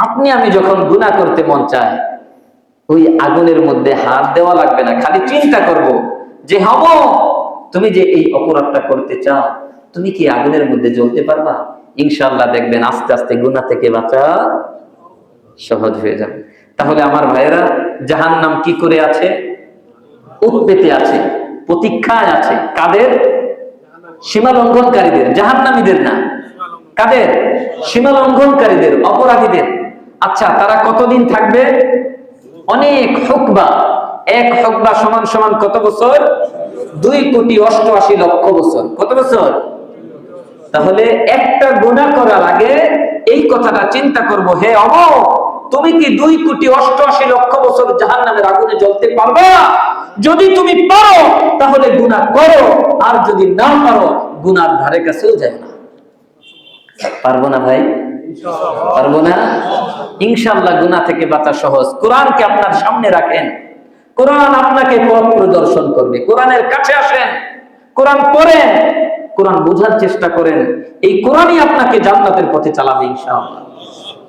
আপনি আমি যখন গুনাহ করতে মন চায় ওই আগুনের মধ্যে হাত দেওয়া লাগবে না, খালি চিন্তা করব যে হব তুমি যে এই অপরাধটা করতে চাও তুমি কি আগুনের মধ্যে জ্বলতে পারবা? ইনশাআল্লাহ দেখবেন আস্তে আস্তে গুনাহ থেকে বাঁচা সহজ হয়ে যাবে। তাহলে আমার ভাইয়েরা, জাহান্নাম কি করে আছে? উৎপেতে আছে, প্রতীক্ষায় আছে। কাদের? সীমা লঙ্ঘনকারীদের, জাহান্নামীদের না। কাদের? সীমা লঙ্ঘনকারীদের, অপরাধীদের। আচ্ছা, তারা কতদিন থাকবে? অনেক হুকবা। এক হুকবা সমান সমান কত বছর? 2,88,00,000 বছর। কত বছর? তাহলে একটা গুনাহ করার আগে এই কথাটা চিন্তা করব, হে অমর, তুমি কি 2,88,00,000 বছর জাহান্নামের আগুনে জ্বলতে পারবা? যদি তুমি পারো তাহলে গুনাহ করো, আর যদি না পারো গুনার ধারে কাছেও যাও না। পারবো না ভাই? পারবো না? ইনশাআল্লাহ গুনাহ থেকে বাঁচা সহজ। কোরআনকে আপনার সামনে রাখেন, কোরআন আপনাকে পথ প্রদর্শন করবে। কোরআনের কাছে আসেন, কোরআন পড়েন, কোরআন বোঝার চেষ্টা করেন। এই কোরআনই আপনাকে জান্নাতের পথে চালাবে ইনশাআল্লাহ।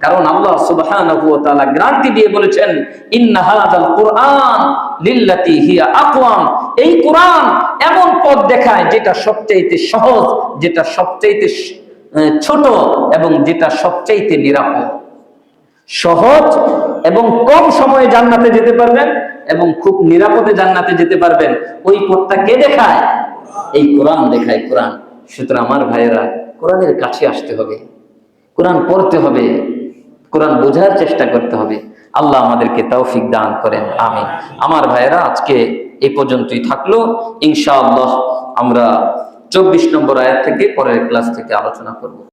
কারণ আল্লাহ সুবহানাহু ওয়া তাআলা গ্যারান্টি দিয়ে বলেছেন, ইন্না হাযাল কুরআন লিল্লাতী হিয়া আকওয়াম। এই কোরআন এমন পথ দেখায় যেটা সবচেয়ে সহজ, যেটা সবচেয়ে ছোট এবং যেটা সবচেয়ে নিরাপদ। সহজ এবং কম সময়ে জান্নাতে যেতে পারবেন এবং খুব নিরাপদে জান্নাতে যেতে পারবেন। ওই পথটা কে দেখায়? এই কোরআন দেখায়, কোরআন। সুতরাং আমার ভাইয়েরা, কোরআনের কাছে আসতে হবে, কোরআন পড়তে হবে, কোরআন বোঝার চেষ্টা করতে হবে। আল্লাহ আমাদেরকে তৌফিক দান করেন, আমিন। আমার ভাইয়েরা, আজকে এই পর্যন্তই থাকলো। ইনশাআল্লাহ আমরা 24 নম্বর আয়াত থেকে পরের ক্লাস থেকে আলোচনা করব।